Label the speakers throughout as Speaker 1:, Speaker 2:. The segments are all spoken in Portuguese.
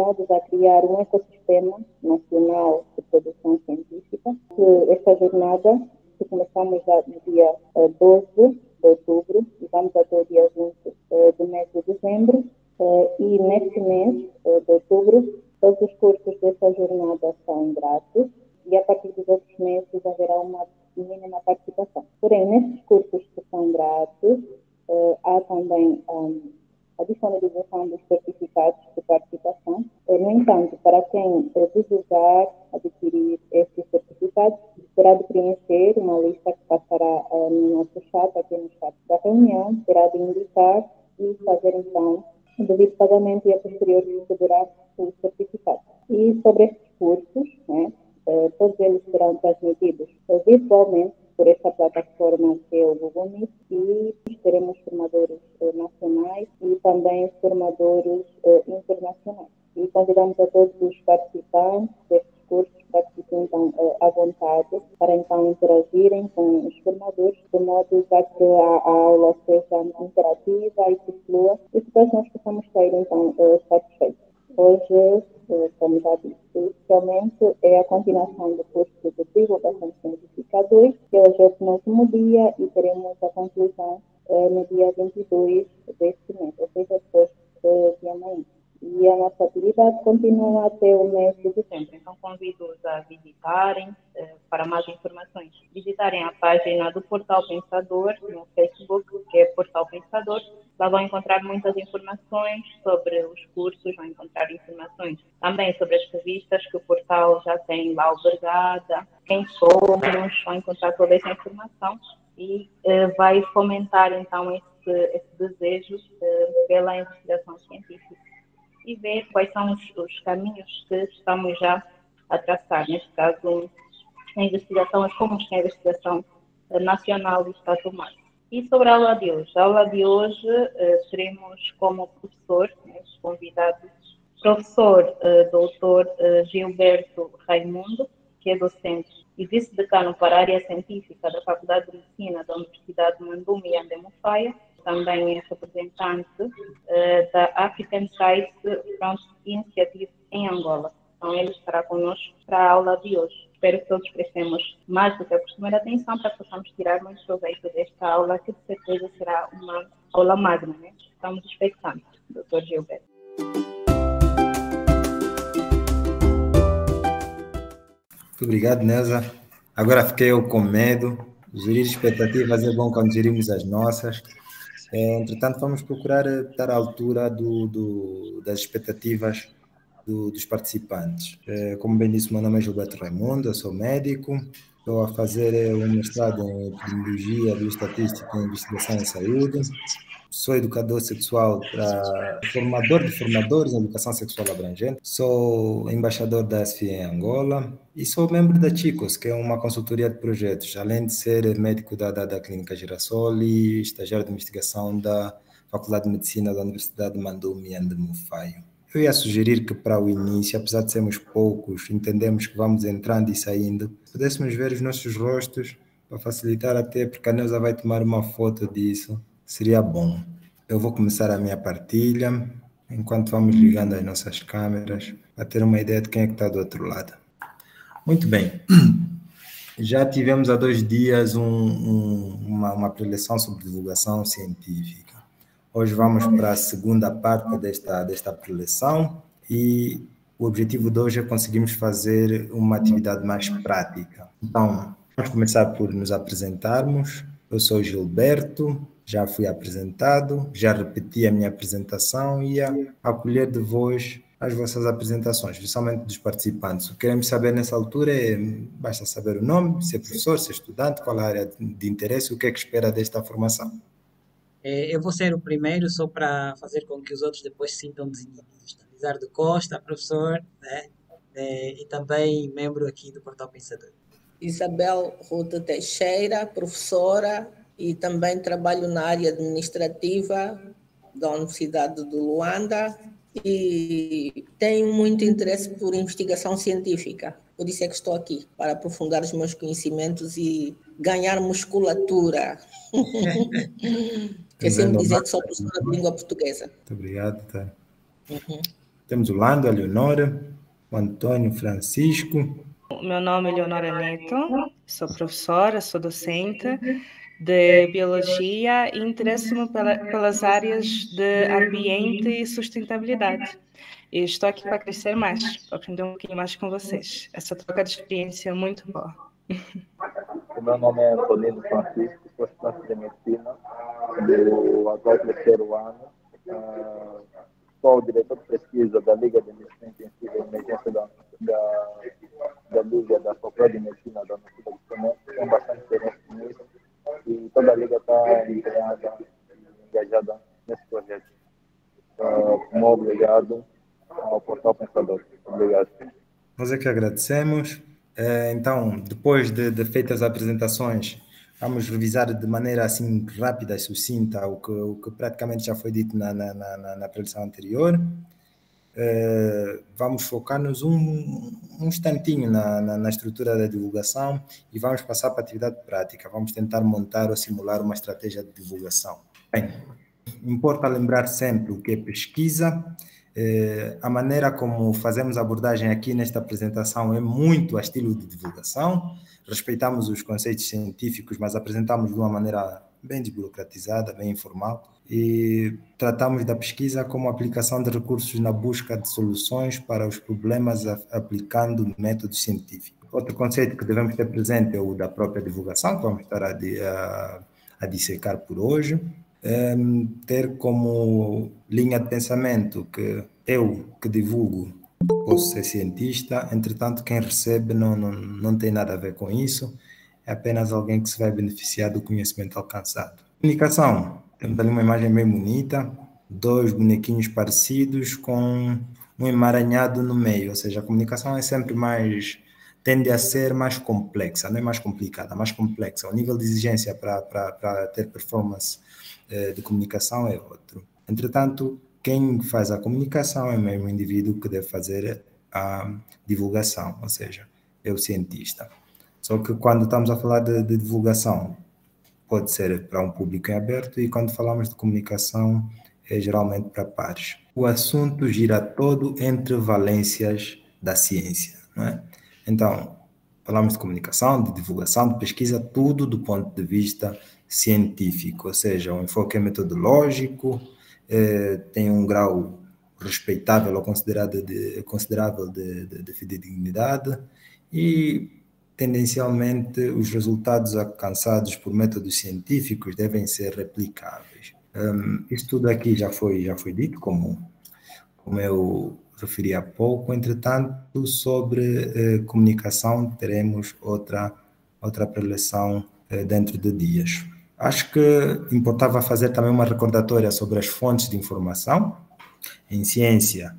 Speaker 1: modos a criar um ecossistema nacional de produção científica. Esta jornada, que começamos já no dia 12 de outubro e vamos até o dia 20 do mês de dezembro, e neste mês de outubro, todos os cursos desta jornada são grátis e a partir dos outros meses haverá uma mínima participação. Porém, nesses cursos que são grátis, há também a disponibilização dos certificados de participação. No entanto, para quem desejar adquirir estes certificados, terá de preencher uma lista que passará no nosso chat, aqui no chat da reunião, terá de indicar e fazer então o devido pagamento e a posterior receberá o certificado. E sobre estes cursos, né, todos eles serão transmitidos virtualmente por esta plataforma que é o Google Meet, e teremos formadores nacionais e também formadores internacionais. E convidamos a todos os participantes destes cursos para que se sintam à vontade para então interagirem com os formadores, de modo a que a aula seja interativa e que flua e que todos nós possamos sair então satisfeitos. Hoje, como já disse, inicialmente é a continuação do curso de divulgação científica 2, que hoje é o penúltimo dia e teremos a conclusão no dia 22 deste mês, ou seja, depois de amanhã. E a nossa atividade continua até o mês de dezembro. Então, convido-os a visitarem, para mais informações, visitarem a página do Portal Pensador no Facebook, que é Portal Pensador. Lá vão encontrar muitas informações sobre os cursos, vão encontrar informações também sobre as revistas que o portal já tem lá albergada, quem somos, vão encontrar toda essa informação e vai fomentar então esse desejo pela investigação científica e ver quais são os caminhos que estamos já a traçar. Neste caso, a investigação, as rumos que a investigação nacional está a tomar. E sobre a aula de hoje? A aula de hoje teremos como professor, convidado, professor doutor Gilberto Raimundo, que é docente e vice-decano para a área científica da Faculdade de Medicina da Universidade de Mandume e Andemufaia. Também é representante da African Science Front Initiative em Angola. Então, ele estará conosco para a aula de hoje. Espero que todos prestemos mais do que a costumeira atenção para que possamos tirar muito proveito desta aula, que de certeza será uma aula magna, né? Estamos expectantes, Dr. Gilberto.
Speaker 2: Muito obrigado, Neuza. Agora fiquei eu com medo. Gerir expectativas é bom quando gerimos as nossas. Entretanto, vamos procurar estar à altura das expectativas dos participantes. Como bem disse, meu nome é Gilberto Raimundo, eu sou médico, estou a fazer um mestrado em Epidemiologia, Bioestatística e Investigação em Saúde. Sou educador sexual, formador de formadores em educação sexual abrangente. Sou embaixador da SFI em Angola e sou membro da Chicos, que é uma consultoria de projetos, além de ser médico da Clínica Girassol e estagiário de investigação da Faculdade de Medicina da Universidade de Mandume e Andemufaio. Eu ia sugerir que para o início, apesar de sermos poucos, entendemos que vamos entrando e saindo, pudéssemos ver os nossos rostos para facilitar até, porque a Neuza vai tomar uma foto disso. Seria bom. Eu vou começar a minha partilha, enquanto vamos ligando as nossas câmeras, para ter uma ideia de quem é que está do outro lado. Muito bem. Já tivemos há 2 dias uma preleção sobre divulgação científica. Hoje vamos para a segunda parte desta preleção e o objetivo de hoje é conseguirmos fazer uma atividade mais prática. Então, vamos começar por nos apresentarmos. Eu sou Gilberto, já fui apresentado, já repeti a minha apresentação e ia acolher de vós as vossas apresentações, principalmente dos participantes. O que queremos saber nessa altura basta saber o nome, ser professor, ser estudante, qual a área de interesse, o que é que espera desta formação.
Speaker 3: Eu vou ser o primeiro, só para fazer com que os outros depois se sintam desinibidos. Lizardo Costa, professor, né? E também membro aqui do Portal Pensador.
Speaker 4: Isabel Ruta Teixeira, professora, e também trabalho na área administrativa da Universidade de Luanda e tenho muito interesse por investigação científica. Por isso é que estou aqui, para aprofundar os meus conhecimentos e ganhar musculatura. Eu sempre dizer que sou professora de língua portuguesa.
Speaker 2: Muito obrigado. Tá. Temos o Lando, a Leonora, o Antônio Francisco.
Speaker 5: Meu nome é Leonora Neto, sou professora, sou docente de Biologia e interesso-me pelas áreas de ambiente e sustentabilidade. E estou aqui para crescer mais, para aprender um pouquinho mais com vocês. Essa troca de experiência é muito boa.
Speaker 6: O meu nome é Antônio Francisco, sou estudante de medicina do atual terceiro ano. Sou o diretor de pesquisa da Liga de Medicina Intensiva e Emergência da Liga da Faculdade de Medicina da Universidade de Fomento. Tenho bastante experiência nisso e toda a Liga está empenhada e engajada nesse projeto. Muito obrigado ao Portal Pensador. Obrigado.
Speaker 2: Nós é que agradecemos. Então, depois de feitas as apresentações, vamos revisar de maneira assim rápida e sucinta o que praticamente já foi dito na preleção anterior. Vamos focar-nos um instantinho na estrutura da divulgação e vamos passar para a atividade prática. Vamos tentar montar ou simular uma estratégia de divulgação. Bem, importa lembrar sempre o que é pesquisa. A maneira como fazemos a abordagem aqui nesta apresentação é muito a estilo de divulgação. Respeitamos os conceitos científicos, mas apresentamos de uma maneira bem desburocratizada, bem informal, e tratamos da pesquisa como aplicação de recursos na busca de soluções para os problemas aplicando métodos científicos. Outro conceito que devemos ter presente é o da própria divulgação, que vamos estar a dissecar por hoje. Ter como linha de pensamento que eu, que divulgo, posso ser cientista, entretanto quem recebe não tem nada a ver com isso, é apenas alguém que se vai beneficiar do conhecimento alcançado. Comunicação, temos ali uma imagem bem bonita, 2 bonequinhos parecidos com um emaranhado no meio, ou seja, a comunicação é sempre tende a ser mais complexa, não é mais complicada, mais complexa. O nível de exigência para ter performance de comunicação é outro. Entretanto, quem faz a comunicação é o mesmo indivíduo que deve fazer a divulgação, ou seja, é o cientista. Só que quando estamos a falar de divulgação, pode ser para um público em aberto, e quando falamos de comunicação, é geralmente para pares. O assunto gira todo entre valências da ciência, não é? Então, falamos de comunicação, de divulgação, de pesquisa, tudo do ponto de vista científico, ou seja, o enfoque é metodológico, tem um grau respeitável ou considerável de fidedignidade e, tendencialmente, os resultados alcançados por métodos científicos devem ser replicáveis. Isso tudo aqui já foi dito, como eu referi há pouco. Entretanto, sobre comunicação, teremos outra preleção dentro de dias. Acho que importava fazer também uma recordatória sobre as fontes de informação. Em ciência,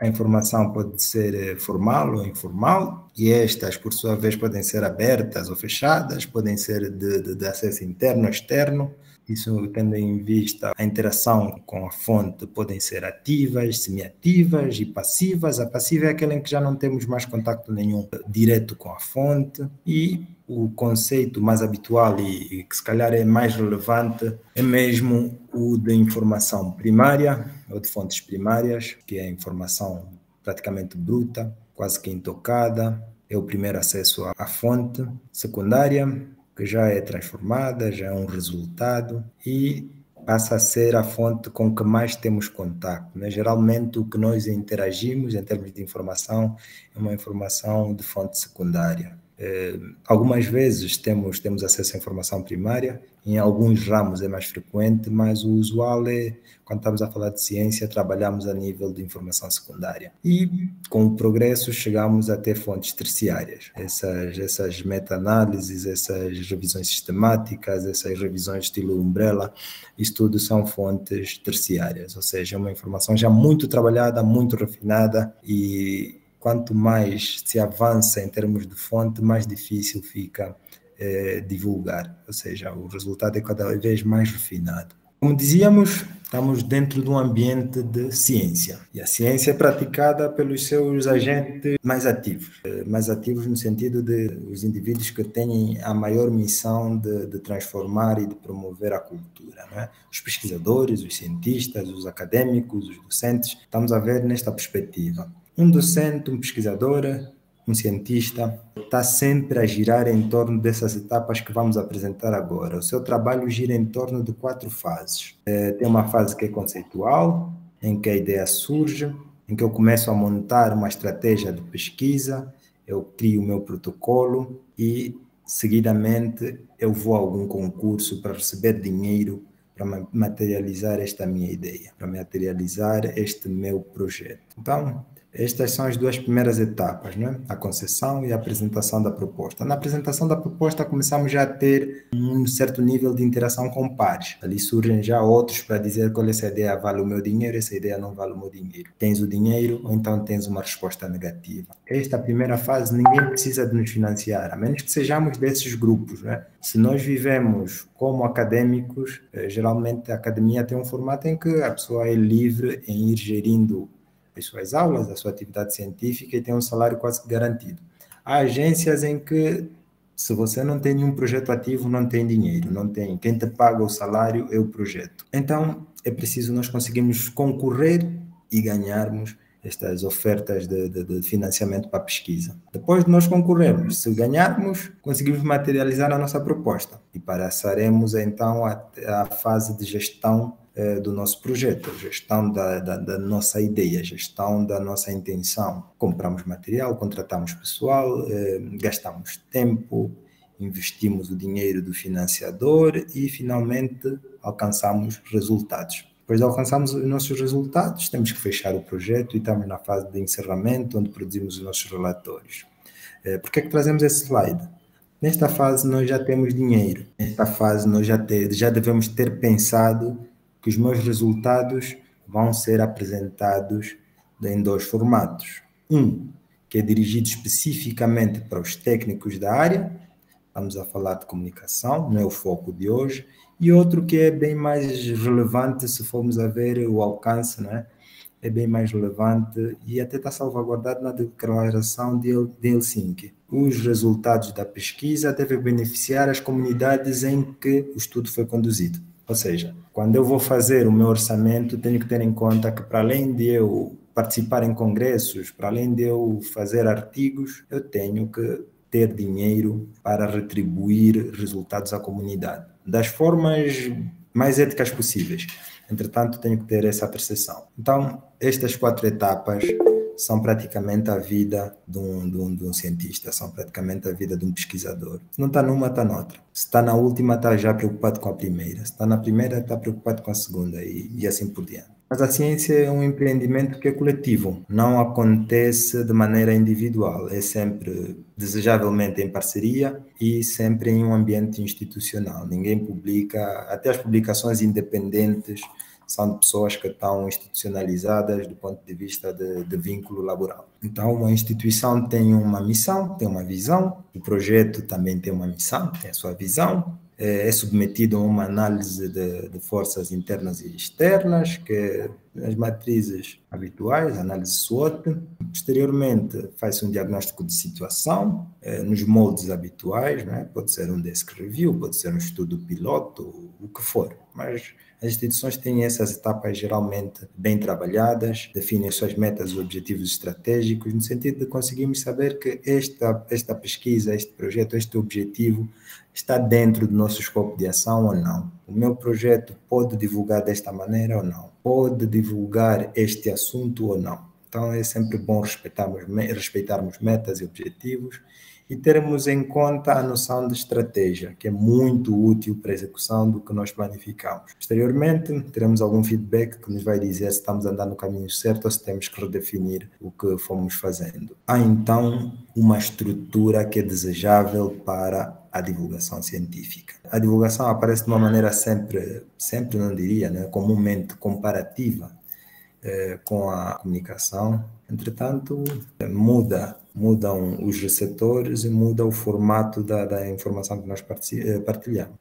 Speaker 2: a informação pode ser formal ou informal, e estas, por sua vez, podem ser abertas ou fechadas, podem ser de acesso interno ou externo. Isso tendo em vista a interação com a fonte, podem ser ativas, semiativas e passivas. A passiva é aquela em que já não temos mais contacto nenhum direto com a fonte, e o conceito mais habitual e que se calhar é mais relevante é mesmo o de informação primária ou de fontes primárias, que é a informação praticamente bruta, quase que intocada, é o primeiro acesso à fonte. Secundária, que já é transformada, já é um resultado e passa a ser a fonte com que mais temos contato, né? Geralmente o que nós interagimos em termos de informação é uma informação de fonte secundária. Algumas vezes temos acesso à informação primária, em alguns ramos é mais frequente, mas o usual é, quando estamos a falar de ciência, trabalhamos a nível de informação secundária. E com o progresso chegamos a ter fontes terciárias. Essas meta-análises, essas revisões sistemáticas, essas revisões estilo umbrella, isso tudo são fontes terciárias, ou seja, é uma informação já muito trabalhada, muito refinada, e quanto mais se avança em termos de fonte, mais difícil fica divulgar, ou seja, o resultado é cada vez mais refinado. Como dizíamos, estamos dentro de um ambiente de ciência, e a ciência é praticada pelos seus agentes mais ativos no sentido de os indivíduos que têm a maior missão de transformar e de promover a cultura, não é? Os pesquisadores, os cientistas, os acadêmicos, os docentes, estamos a ver nesta perspectiva. Um docente, um pesquisador, um cientista está sempre a girar em torno dessas etapas que vamos apresentar agora. O seu trabalho gira em torno de 4 fases. Tem uma fase que é conceitual, em que a ideia surge, em que eu começo a montar uma estratégia de pesquisa, eu crio o meu protocolo e, seguidamente, eu vou a algum concurso para receber dinheiro para materializar esta minha ideia, para materializar este meu projeto. Então, estas são as 2 primeiras etapas, né? A concepção e a apresentação da proposta. Na apresentação da proposta, começamos já a ter um certo nível de interação com pares. Ali surgem já outros para dizer que essa ideia vale o meu dinheiro, essa ideia não vale o meu dinheiro. Tens o dinheiro ou então tens uma resposta negativa. Esta primeira fase, ninguém precisa de nos financiar, a menos que sejamos desses grupos, né? Se nós vivemos como acadêmicos, geralmente a academia tem um formato em que a pessoa é livre em ir gerindo as suas aulas, a sua atividade científica e tem um salário quase que garantido. Há agências em que, se você não tem nenhum projeto ativo, não tem dinheiro, não tem. Quem te paga o salário é o projeto. Então, é preciso nós conseguirmos concorrer e ganharmos estas ofertas de financiamento para a pesquisa. Depois de nós concorrermos, se ganharmos, conseguimos materializar a nossa proposta e passaremos então à fase de gestão do nosso projeto, gestão da nossa ideia, gestão da nossa intenção. Compramos material, contratamos pessoal, gastamos tempo, investimos o dinheiro do financiador e finalmente alcançamos resultados. Depois de alcançarmos os nossos resultados, temos que fechar o projeto e estamos na fase de encerramento, onde produzimos os nossos relatórios. Por que é que trazemos esse slide? Nesta fase nós já temos dinheiro, nesta fase nós já devemos ter pensado que os meus resultados vão ser apresentados em 2 formatos. Um, que é dirigido especificamente para os técnicos da área, estamos a falar de comunicação, não é o foco de hoje, e outro que é bem mais relevante, se formos a ver o alcance, né? É bem mais relevante e até está salvaguardado na Declaração de Helsinki. Os resultados da pesquisa devem beneficiar as comunidades em que o estudo foi conduzido. Ou seja, quando eu vou fazer o meu orçamento, tenho que ter em conta que, para além de eu participar em congressos, para além de eu fazer artigos, eu tenho que ter dinheiro para retribuir resultados à comunidade, das formas mais éticas possíveis. Entretanto, tenho que ter essa percepção. Então, estas 4 etapas são praticamente a vida de um cientista, são praticamente a vida de um pesquisador. Se não está numa, está noutra. Se está na última, está já preocupado com a primeira. Se está na primeira, está preocupado com a segunda e assim por diante. Mas a ciência é um empreendimento que é coletivo, não acontece de maneira individual, é sempre desejavelmente em parceria e sempre em um ambiente institucional. Ninguém publica, até as publicações independentes são de pessoas que estão institucionalizadas do ponto de vista de vínculo laboral. Então, uma instituição tem uma missão, tem uma visão, o projeto também tem uma missão, tem a sua visão, é submetido a uma análise de forças internas e externas, que as matrizes habituais, análise SWOT. Posteriormente, faz-se um diagnóstico de situação, nos moldes habituais, né? Pode ser um desk review, pode ser um estudo piloto, o que for, mas as instituições têm essas etapas geralmente bem trabalhadas, definem suas metas e objetivos estratégicos, no sentido de conseguirmos saber que esta pesquisa, este projeto, este objetivo está dentro do nosso escopo de ação ou não. O meu projeto pode divulgar desta maneira ou não? Pode divulgar este assunto ou não? Então é sempre bom respeitarmos metas e objetivos e termos em conta a noção de estratégia, que é muito útil para a execução do que nós planificamos. Posteriormente, teremos algum feedback que nos vai dizer se estamos andando no caminho certo ou se temos que redefinir o que fomos fazendo. Há então uma estrutura que é desejável para a divulgação científica. A divulgação aparece de uma maneira sempre não diria, né, comumente comparativa com a comunicação. Entretanto, mudam os receptores e muda o formato da informação que nós partilhamos.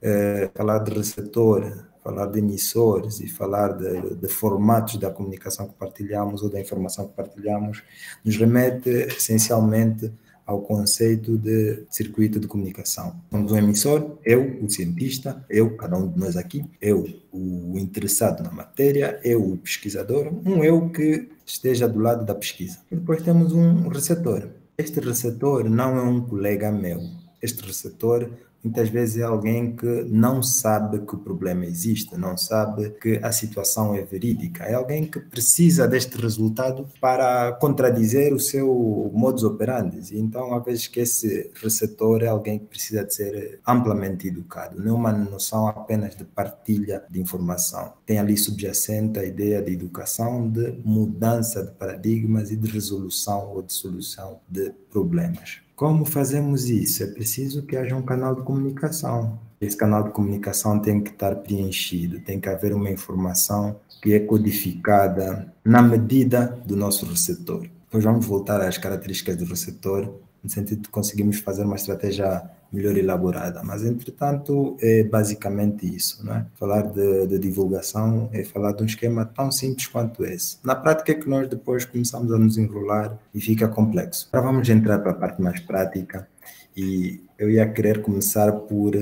Speaker 2: Falar de receptor falar de emissores e falar de formatos da comunicação que partilhamos ou da informação que partilhamos, nos remete essencialmente ao conceito de circuito de comunicação. Somos um emissor, eu, o cientista, eu, cada um de nós aqui, eu, o interessado na matéria, eu, o pesquisador, um eu que esteja do lado da pesquisa. E depois temos um receptor. Este receptor não é um colega meu. Este receptor muitas vezes é alguém que não sabe que o problema existe, não sabe que a situação é verídica. É alguém que precisa deste resultado para contradizer o seu modus operandi. Então, às vezes que esse receptor é alguém que precisa de ser amplamente educado. Não é uma noção apenas de partilha de informação. Tem ali subjacente a ideia de educação, de mudança de paradigmas e de resolução ou de solução de problemas. Como fazemos isso? É preciso que haja um canal de comunicação. Esse canal de comunicação tem que estar preenchido, tem que haver uma informação que é codificada na medida do nosso receptor. Depois vamos voltar às características do receptor, no sentido de conseguirmos fazer uma estratégia melhor elaborada. Mas, entretanto, é basicamente isso, não é? Falar de divulgação é falar de um esquema tão simples quanto esse. Na prática é que nós depois começamos a nos enrolar e fica complexo. Agora vamos entrar para a parte mais prática e eu ia querer começar por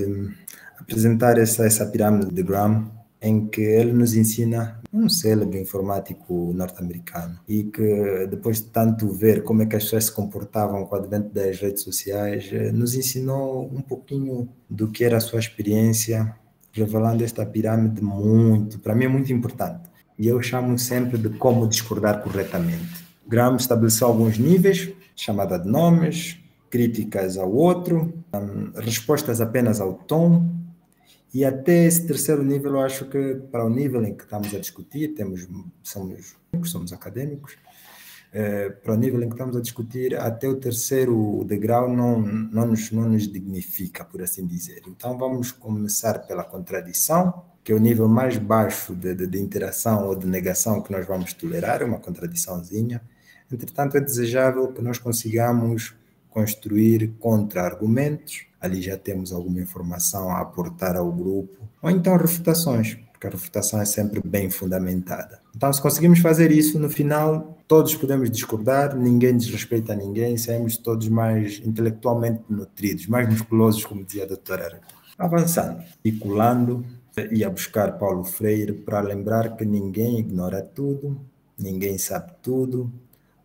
Speaker 2: apresentar essa pirâmide de Graham, em que ele nos ensina um célebre informático norte-americano e que depois de tanto ver como é que as pessoas se comportavam com o advento das redes sociais, nos ensinou um pouquinho do que era a sua experiência, revelando esta pirâmide para mim é muito importante. E eu chamo sempre de como discordar corretamente. Graham estabeleceu alguns níveis, chamada de nomes, críticas ao outro, respostas apenas ao tom. E até esse terceiro nível, eu acho que para o nível em que estamos a discutir, somos acadêmicos, para o nível em que estamos a discutir, até o terceiro degrau não nos dignifica, por assim dizer. Então vamos começar pela contradição, que é o nível mais baixo de interação ou de negação que nós vamos tolerar, uma contradiçãozinha. Entretanto, é desejável que nós consigamos construir contra-argumentos. Ali já temos alguma informação a aportar ao grupo, ou então refutações, porque a refutação é sempre bem fundamentada. Então, se conseguimos fazer isso, no final, todos podemos discordar, ninguém desrespeita ninguém, saímos todos mais intelectualmente nutridos, mais musculosos, como dizia a doutora Ara. Avançando, articulando, ia buscar Paulo Freire para lembrar que ninguém ignora tudo, ninguém sabe tudo,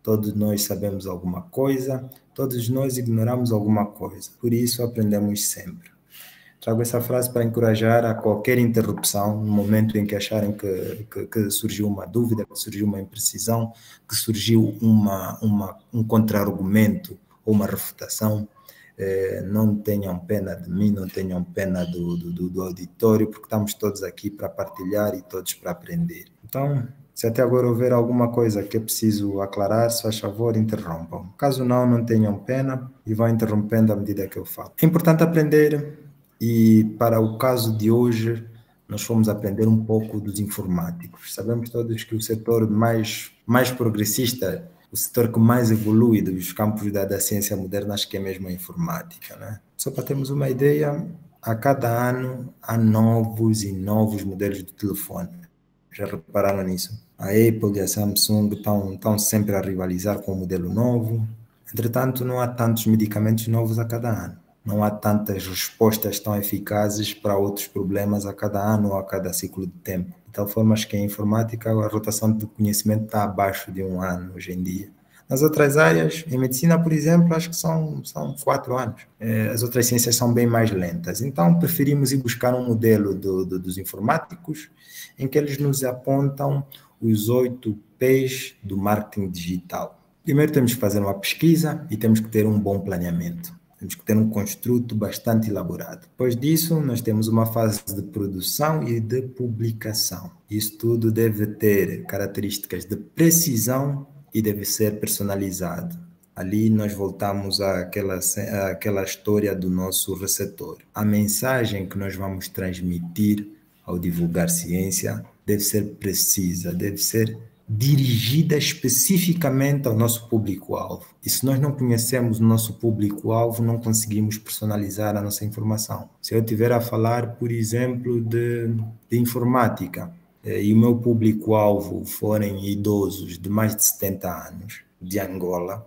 Speaker 2: todos nós sabemos alguma coisa, todos nós ignoramos alguma coisa, por isso aprendemos sempre. Trago essa frase para encorajar a qualquer interrupção, no momento em que acharem que surgiu uma dúvida, que surgiu uma imprecisão, que surgiu um contra-argumento ou uma refutação. Não tenham pena de mim, não tenham pena do auditório, porque estamos todos aqui para partilhar e todos para aprender. Então, se até agora houver alguma coisa que é preciso aclarar, se faz favor, interrompam. Caso não tenham pena e vão interrompendo à medida que eu falo. É importante aprender e para o caso de hoje nós fomos aprender um pouco dos informáticos. Sabemos todos que o setor mais progressista, o setor que mais evolui dos campos da ciência moderna, acho que é mesmo a informática, né? Só para termos uma ideia, a cada ano há novos e novos modelos de telefone. Já repararam nisso? A Apple e a Samsung estão sempre a rivalizar com o modelo novo. Entretanto, não há tantos medicamentos novos a cada ano. Não há tantas respostas tão eficazes para outros problemas a cada ano ou a cada ciclo de tempo. De tal forma que em informática a rotação de conhecimento está abaixo de 1 ano hoje em dia. Nas outras áreas, em medicina, por exemplo, acho que são 4 anos. As outras ciências são bem mais lentas. Então, preferimos ir buscar um modelo dos informáticos em que eles nos apontam os 8 P's do marketing digital. Primeiro temos que fazer uma pesquisa e temos que ter um bom planeamento. Temos que ter um construto bastante elaborado. Depois disso, nós temos uma fase de produção e de publicação. Isso tudo deve ter características de precisão e deve ser personalizado. Ali nós voltamos àquela história do nosso receptor. A mensagem que nós vamos transmitir ao divulgar ciência deve ser precisa, deve ser dirigida especificamente ao nosso público-alvo. E se nós não conhecemos o nosso público-alvo, não conseguimos personalizar a nossa informação. Se eu estiver a falar, por exemplo, de informática, e o meu público-alvo forem idosos de mais de 70 anos, de Angola,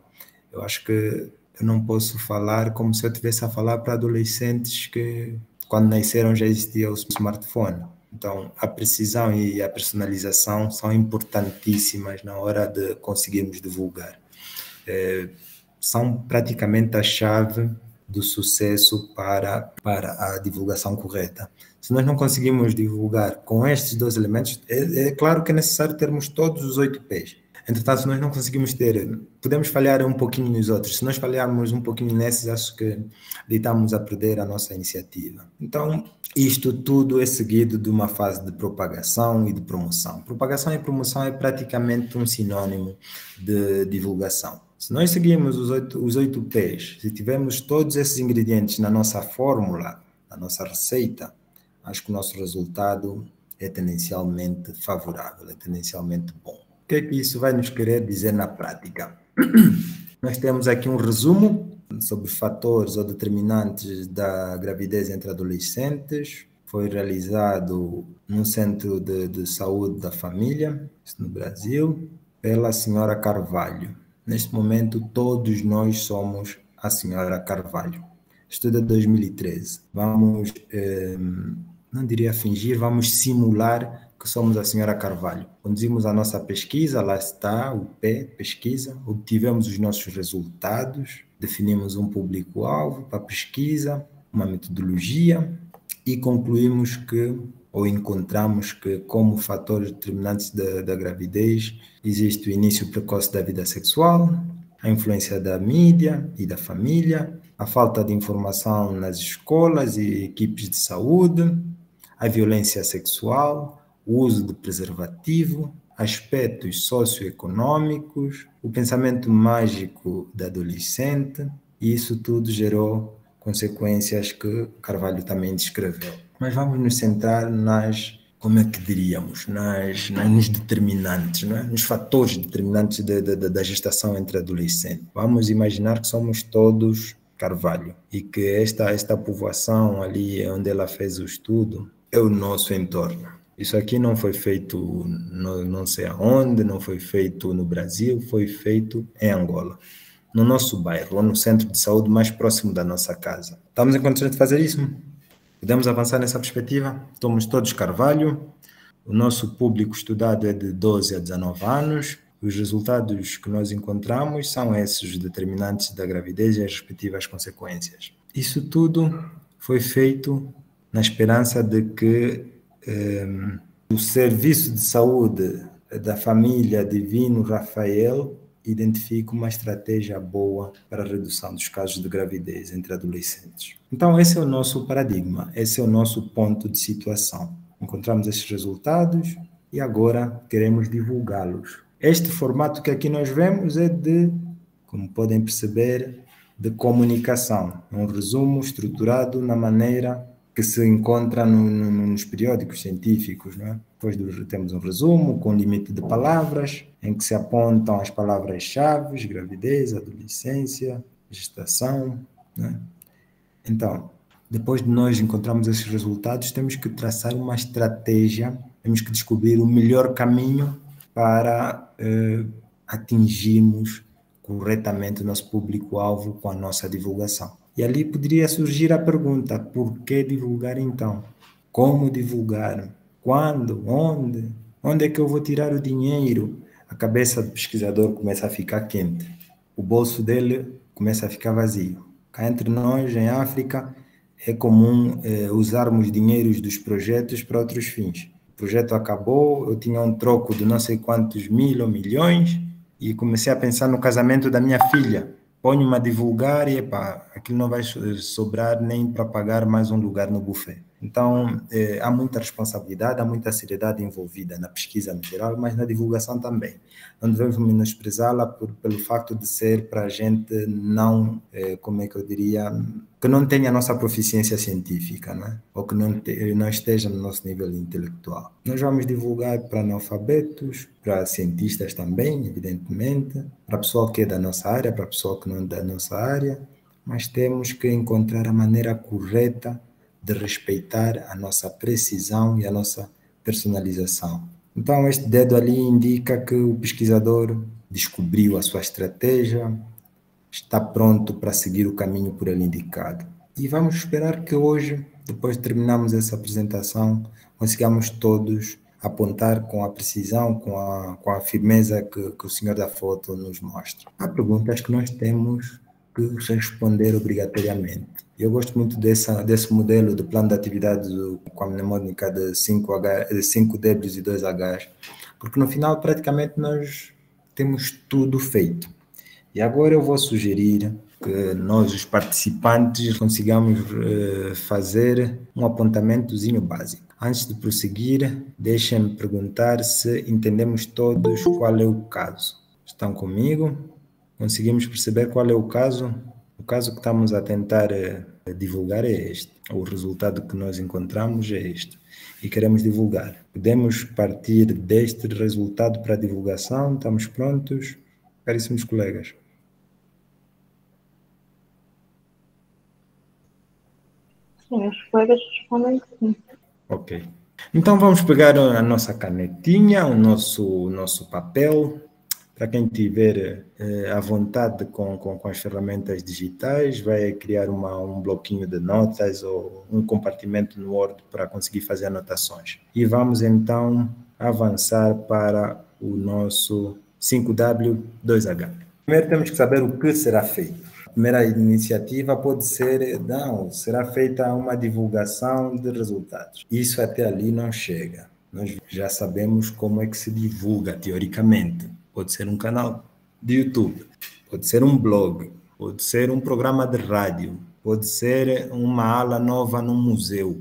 Speaker 2: eu acho que eu não posso falar como se eu estivesse a falar para adolescentes que, quando nasceram, já existia o smartphone. Então, a precisão e a personalização são importantíssimas na hora de conseguirmos divulgar. São praticamente a chave do sucesso para a divulgação correta. Se nós não conseguimos divulgar com estes dois elementos, é claro que é necessário termos todos os 8 P's. Entretanto, se nós não conseguimos podemos falhar um pouquinho nos outros. Se nós falharmos um pouquinho nesses, acho que deitamos a perder a nossa iniciativa. Então, isto tudo é seguido de uma fase de propagação e de promoção. Propagação e promoção é praticamente um sinônimo de divulgação. Se nós seguirmos os 8 P's, se tivermos todos esses ingredientes na nossa fórmula, na nossa receita, acho que o nosso resultado é tendencialmente favorável, é tendencialmente bom. O que é que isso vai nos querer dizer na prática? Nós temos aqui um resumo sobre fatores ou determinantes da gravidez entre adolescentes. Foi realizado num centro de saúde da família, no Brasil, pela senhora Carvalho. Neste momento, todos nós somos a senhora Carvalho. Estudo de 2013. Vamos, não diria fingir, vamos simular que somos a senhora Carvalho. Conduzimos a nossa pesquisa, lá está o P, pesquisa, obtivemos os nossos resultados, definimos um público-alvo para a pesquisa, uma metodologia e concluímos que, ou encontramos que, como fatores determinantes da gravidez, existe o início precoce da vida sexual, a influência da mídia e da família, a falta de informação nas escolas e equipes de saúde, a violência sexual, o uso de preservativo, aspectos socioeconômicos, o pensamento mágico da adolescente, e isso tudo gerou consequências que Carvalho também descreveu. Mas vamos nos centrar como é que diríamos, nos determinantes, não é? Nos fatores determinantes da gestação entre adolescentes. Vamos imaginar que somos todos Carvalho e que esta povoação ali onde ela fez o estudo é o nosso entorno. Isso aqui não foi feito não sei aonde, não foi feito no Brasil, foi feito em Angola, no nosso bairro, ou no centro de saúde mais próximo da nossa casa. Estamos em condições de fazer isso? Podemos avançar nessa perspectiva? Somos todos Carvalho, o nosso público estudado é de 12 a 19 anos, os resultados que nós encontramos são esses determinantes da gravidez e as respectivas consequências. Isso tudo foi feito na esperança de que o Serviço de Saúde da família Divino Rafael identifique uma estratégia boa para a redução dos casos de gravidez entre adolescentes. Então, esse é o nosso paradigma, esse é o nosso ponto de situação. Encontramos esses resultados e agora queremos divulgá-los. Este formato que aqui nós vemos é como podem perceber, de comunicação. Um resumo estruturado na maneira que se encontra nos periódicos científicos, não é? Depois temos um resumo com limite de palavras, em que se apontam as palavras-chave, gravidez, adolescência, gestação, não é? Então, depois de nós encontrarmos esses resultados, temos que traçar uma estratégia, temos que descobrir o melhor caminho para atingirmos corretamente o nosso público-alvo com a nossa divulgação. E ali poderia surgir a pergunta, por que divulgar então? Como divulgar? Quando? Onde? Onde é que eu vou tirar o dinheiro? A cabeça do pesquisador começa a ficar quente. O bolso dele começa a ficar vazio. Cá entre nós, em África, é comum usarmos dinheiros dos projetos para outros fins. O projeto acabou, eu tinha um troco de não sei quantos mil ou milhões e comecei a pensar no casamento da minha filha. Ponho-me a divulgar e aquilo não vai sobrar nem para pagar mais um lugar no buffet. Então, há muita responsabilidade, há muita seriedade envolvida na pesquisa no geral, mas na divulgação também. Não devemos menosprezá-la pelo facto de ser para a gente não, como é que eu diria, que não tenha a nossa proficiência científica, não é? Ou que não esteja no nosso nível intelectual. Nós vamos divulgar para analfabetos, para cientistas também, evidentemente, para a pessoa que é da nossa área, para a pessoa que não é da nossa área, mas temos que encontrar a maneira correta de respeitar a nossa precisão e a nossa personalização. Então, este dedo ali indica que o pesquisador descobriu a sua estratégia, está pronto para seguir o caminho por ele indicado. E vamos esperar que hoje, depois de terminarmos essa apresentação, consigamos todos apontar com a precisão, com a firmeza que o senhor da foto nos mostra. Há perguntas que nós temos que responder obrigatoriamente. Eu gosto muito desse modelo de plano de atividades com a mnemônica de 5 Ws e 2 Hs, porque no final praticamente nós temos tudo feito. E agora eu vou sugerir que nós, os participantes, consigamos fazer um apontamentozinho básico. Antes de prosseguir, deixem-me perguntar se entendemos todos qual é o caso. Estão comigo? Conseguimos perceber qual é o caso? O caso que estamos a tentar divulgar é este. O resultado que nós encontramos é este. E queremos divulgar. Podemos partir deste resultado para a divulgação? Estamos prontos? Caríssimos colegas.
Speaker 1: Sim, os colegas respondem que sim.
Speaker 2: Ok. Então vamos pegar a nossa canetinha, o nosso papel. Para quem tiver à vontade com as ferramentas digitais, vai criar um bloquinho de notas ou um compartimento no Word para conseguir fazer anotações. E vamos então avançar para o nosso 5W2H. Primeiro temos que saber o que será feito. A primeira iniciativa pode ser, será feita uma divulgação de resultados. Isso até ali não chega. Nós já sabemos como é que se divulga, teoricamente. Pode ser um canal de YouTube, pode ser um blog, pode ser um programa de rádio, pode ser uma ala nova num museu,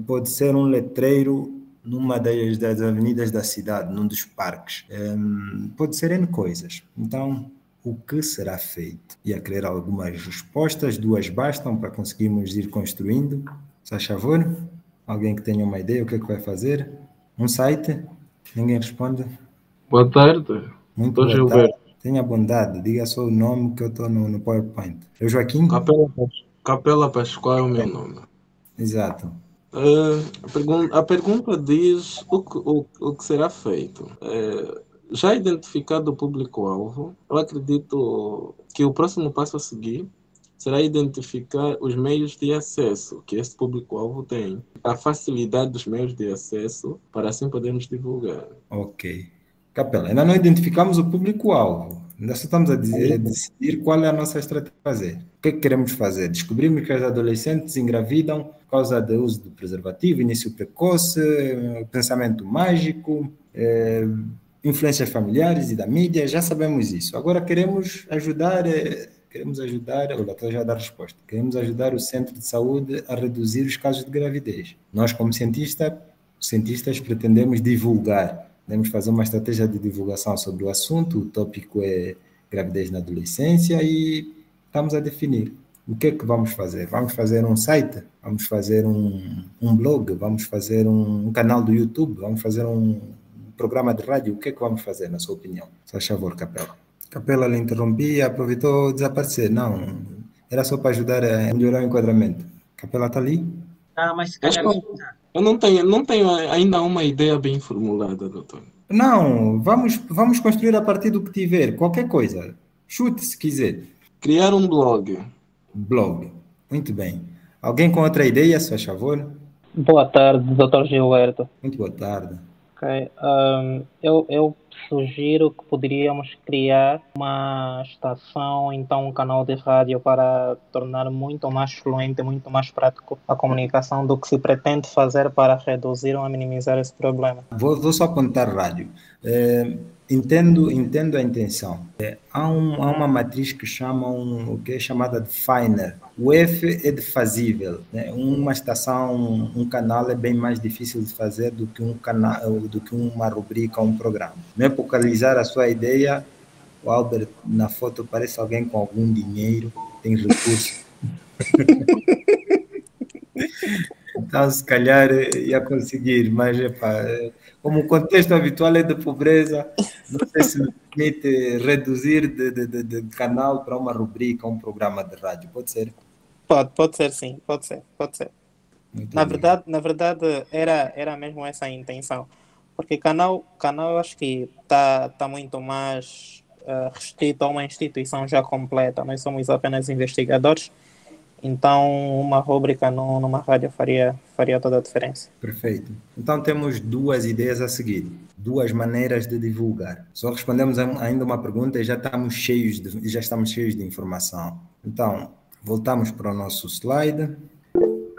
Speaker 2: pode ser um letreiro numa das avenidas da cidade, num dos parques, pode ser N coisas. Então, o que será feito? Ia querer algumas respostas, 2 bastam para conseguirmos ir construindo. Se faz favor? Alguém que tenha uma ideia, o que é que vai fazer? Um site? Ninguém responde?
Speaker 7: Boa tarde.
Speaker 2: Muito
Speaker 7: Sou
Speaker 2: boa
Speaker 7: Gilberto.
Speaker 2: tarde. Tenha bondade, diga só o nome que eu estou no PowerPoint. É o Joaquim?
Speaker 7: Capela Pascoal é o meu nome.
Speaker 2: Exato.
Speaker 7: A pergunta diz o que será feito. Já identificado o público-alvo, eu acredito que o próximo passo a seguir será identificar os meios de acesso que esse público-alvo tem, a facilidade dos meios de acesso, para assim podermos divulgar.
Speaker 2: Ok. Capela, ainda não identificamos o público-alvo. Ainda só estamos a decidir qual é a nossa estratégia a fazer. O que é que queremos fazer? Descobrimos que as adolescentes engravidam por causa do uso do preservativo, início precoce, pensamento mágico, influências familiares e da mídia, já sabemos isso. Agora queremos ajudar, olha, estou já a dar resposta, queremos ajudar o centro de saúde a reduzir os casos de gravidez. Nós, como cientistas, pretendemos divulgar, podemos fazer uma estratégia de divulgação sobre o assunto, o tópico é gravidez na adolescência e estamos a definir. O que é que vamos fazer? Vamos fazer um site? Vamos fazer um blog? Vamos fazer um canal do YouTube? Vamos fazer um programa de rádio? O que é que vamos fazer, na sua opinião? Se faz favor, Capela. Capela lhe interrompi e aproveitou desaparecer. Não, era só para ajudar a melhorar o enquadramento. Capela está ali?
Speaker 3: Mas se calhar...
Speaker 7: Eu não tenho ainda uma ideia bem formulada, doutor.
Speaker 2: Não, vamos construir a partir do que tiver, qualquer coisa. Chute se quiser.
Speaker 7: Criar um blog.
Speaker 2: Blog, muito bem. Alguém com outra ideia, se faz favor?
Speaker 8: Boa tarde, Dr. Gilberto.
Speaker 2: Muito boa tarde.
Speaker 8: Ok. Eu sugiro que poderíamos criar uma estação, então um canal de rádio para tornar muito mais fluente, muito mais prático a comunicação do que se pretende fazer para reduzir ou minimizar esse problema.
Speaker 2: Vou só apontar rádio. Entendo a intenção. Há uma matriz que chamam, que é chamada de Finer. O F é de fazível, né? Uma estação, um canal é bem mais difícil de fazer do que do que uma rubrica, um programa. Não é focalizar a sua ideia. O Albert na foto parece alguém com algum dinheiro, tem recursos. Então, se calhar ia conseguir, mas como o contexto habitual é de pobreza, não sei se me permite reduzir de canal para uma rubrica, um programa de rádio. Pode ser?
Speaker 8: Pode ser sim, pode ser. Na verdade era mesmo essa a intenção, porque canal eu acho que tá muito mais restrito a uma instituição já completa. Nós somos apenas investigadores. Então, uma rúbrica numa rádio faria toda a diferença.
Speaker 2: Perfeito. Então, temos duas ideias a seguir, duas maneiras de divulgar. Só respondemos ainda uma pergunta e já estamos cheios de informação. Então, voltamos para o nosso slide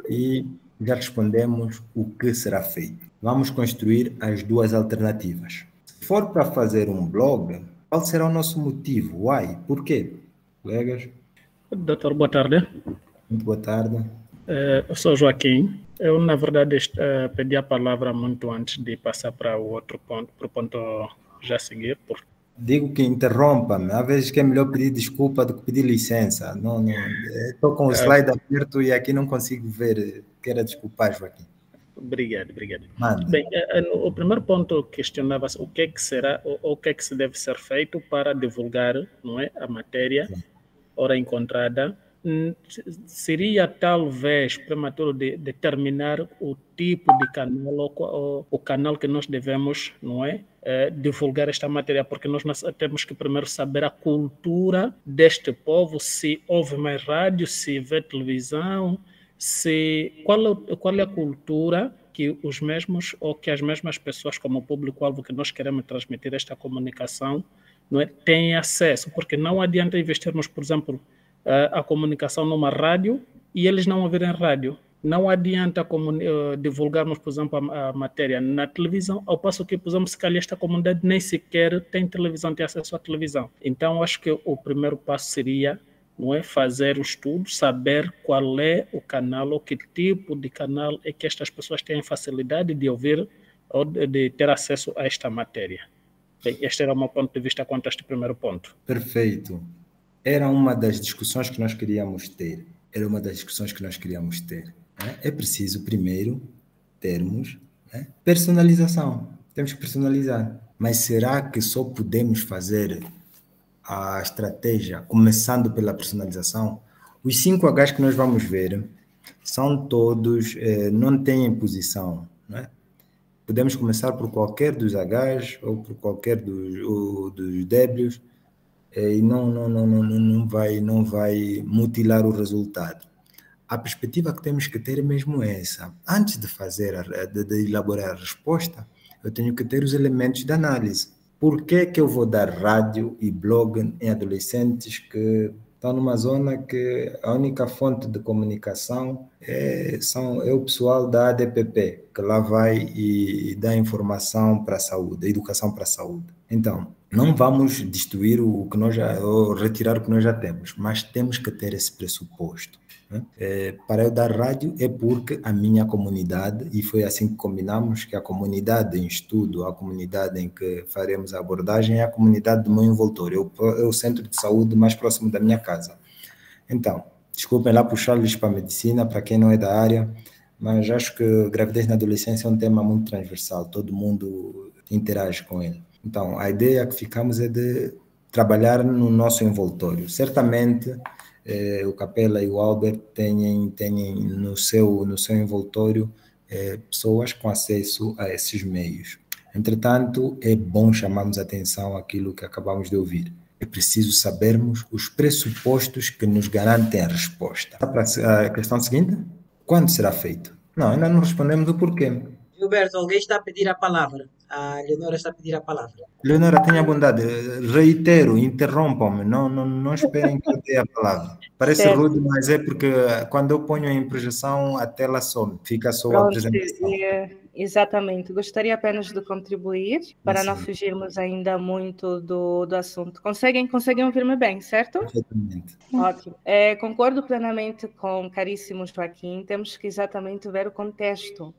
Speaker 2: e já respondemos o que será feito. Vamos construir as duas alternativas. Se for para fazer um blog, qual será o nosso motivo? Why? Por quê? Colegas?
Speaker 9: Doutor, boa tarde.
Speaker 2: Muito boa tarde.
Speaker 9: Eu sou Joaquim. Eu, na verdade, pedi a palavra muito antes de passar para o outro ponto, para o ponto já a seguir.
Speaker 2: Digo que interrompa-me. Às vezes que é melhor pedir desculpa do que pedir licença. Não, estou com o slide aberto e aqui não consigo ver. Quero desculpar, Joaquim.
Speaker 9: Obrigado.
Speaker 2: Manda.
Speaker 9: Bem, o primeiro ponto questionava-se o que é que será, ou o que é que se deve ser feito para divulgar, não é, a matéria, ora encontrada. Seria talvez prematuro de determinar o tipo de canal ou o canal que nós devemos, não é, divulgar esta matéria, porque nós temos que primeiro saber a cultura deste povo, se houve mais rádio, se vê televisão, qual é a cultura que os mesmos ou que as mesmas pessoas como público-alvo que nós queremos transmitir esta comunicação, não é, têm acesso, porque não adianta investirmos, por exemplo, a comunicação numa rádio e eles não ouvirem rádio. Não adianta divulgarmos, por exemplo, a matéria na televisão, ao passo que, por exemplo, se calhar esta comunidade nem sequer tem televisão, tem acesso à televisão. Então, acho que o primeiro passo seria, não é, fazer o estudo, saber qual é o canal ou que tipo de canal é que estas pessoas têm facilidade de ouvir ou de ter acesso a esta matéria. Bem, este era o meu ponto de vista quanto a este primeiro ponto.
Speaker 2: Perfeito. Era uma das discussões que nós queríamos ter. É preciso, primeiro, termos personalização. Temos que personalizar. Mas será que só podemos fazer a estratégia começando pela personalização? Os 5 Hs que nós vamos ver são todos, não têm imposição. Né? Podemos começar por qualquer dos Hs ou por qualquer dos Ws, e não vai mutilar o resultado. A perspectiva que temos que ter é mesmo essa. Antes de de elaborar a resposta, eu tenho que ter os elementos de análise. Por que eu vou dar rádio e blog em adolescentes que estão numa zona que a única fonte de comunicação é o pessoal da ADPP, que lá vai e dá informação para a saúde, educação para a saúde. Então, não vamos destruir ou retirar o que nós já temos, mas temos que ter esse pressuposto. Né? Para eu dar rádio é porque a minha comunidade, e foi assim que combinamos, que a comunidade em estudo, a comunidade em que faremos a abordagem é a comunidade do meu envoltório, é o centro de saúde mais próximo da minha casa. Então, desculpem lá puxar-lhes para a medicina, para quem não é da área, mas acho que gravidez na adolescência é um tema muito transversal, todo mundo interage com ele. Então, a ideia que ficamos é de trabalhar no nosso envoltório. Certamente, o Capela e o Albert têm no seu envoltório pessoas com acesso a esses meios. Entretanto, é bom chamarmos a atenção àquilo que acabamos de ouvir. É preciso sabermos os pressupostos que nos garantem a resposta. Para a questão seguinte, quando será feito? Não, ainda não respondemos o porquê.
Speaker 3: Gilberto, alguém está a pedir a palavra. A Leonora está a pedir a palavra.
Speaker 2: Leonora, tenha bondade, reitero, interrompam-me, não esperem que eu dê a palavra. Parece
Speaker 5: Certo.
Speaker 2: rude, mas é porque quando eu ponho em projeção, a tela some, fica só a
Speaker 5: Pronto,
Speaker 2: apresentação.
Speaker 5: exatamente. Gostaria apenas de contribuir para não
Speaker 2: Sim.
Speaker 5: fugirmos ainda muito do assunto. Conseguem ouvir-me bem, certo?
Speaker 2: Perfeitamente.
Speaker 5: Ótimo. Concordo plenamente com o caríssimo Joaquim, temos que exatamente ver o contexto.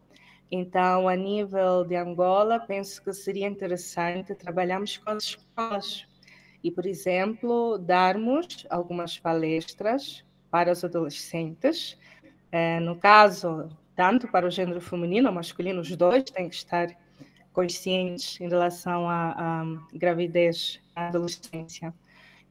Speaker 5: Então, a nível de Angola, penso que seria interessante trabalharmos com as escolas e, por exemplo, darmos algumas palestras para os adolescentes. No caso, tanto para o gênero feminino ou masculino, os dois têm que estar conscientes em relação à gravidez na adolescência.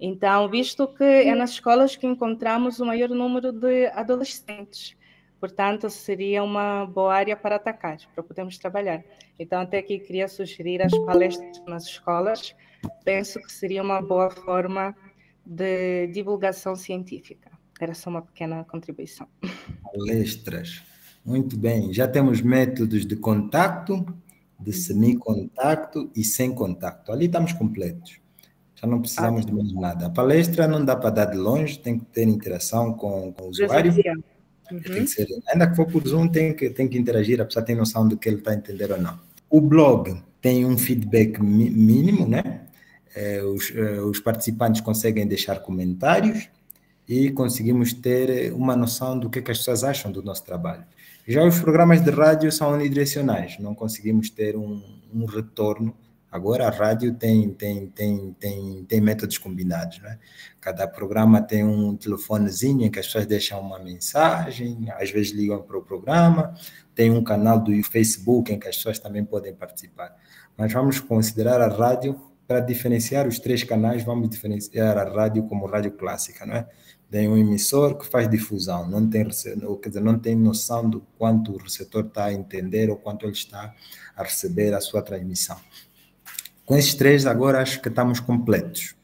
Speaker 5: Então, visto que é nas escolas que encontramos o maior número de adolescentes, portanto, seria uma boa área para atacar, para podermos trabalhar. Então, até aqui queria sugerir as palestras nas escolas. Penso que seria uma boa forma de divulgação científica. Era só uma pequena contribuição.
Speaker 2: Palestras. Muito bem. Já temos métodos de contacto, de semicontacto e sem contacto. Ali estamos completos. Já não precisamos de mais nada. A palestra não dá para dar de longe, tem que ter interação com o usuário. Tem que ser, ainda que for por Zoom, tem que interagir, a pessoa tem noção do que ele está a entender ou não. O blog tem um feedback mínimo, né? Os participantes conseguem deixar comentários e conseguimos ter uma noção do que as pessoas acham do nosso trabalho. Já os programas de rádio são unidirecionais, não conseguimos ter um retorno. Agora a rádio tem métodos combinados, né? Cada programa tem um telefonezinho em que as pessoas deixam uma mensagem, às vezes ligam para o programa, tem um canal do Facebook em que as pessoas também podem participar. Mas vamos considerar a rádio, para diferenciar os três canais, vamos diferenciar a rádio como rádio clássica, não é? Tem um emissor que faz difusão, não tem noção do quanto o receptor está a entender ou quanto ele está a receber a sua transmissão. Com esses três, agora acho que estamos completos.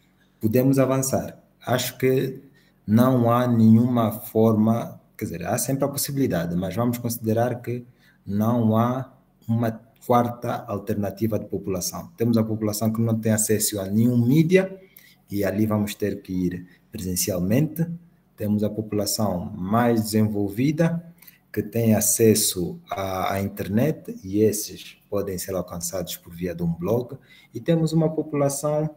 Speaker 2: Podemos avançar. Acho que não há nenhuma forma, quer dizer, há sempre a possibilidade, mas vamos considerar que não há uma quarta alternativa de população. Temos a população que não tem acesso a nenhum mídia e ali vamos ter que ir presencialmente. Temos a população mais desenvolvida que tem acesso à internet e esses podem ser alcançados por via de um blog, e temos uma população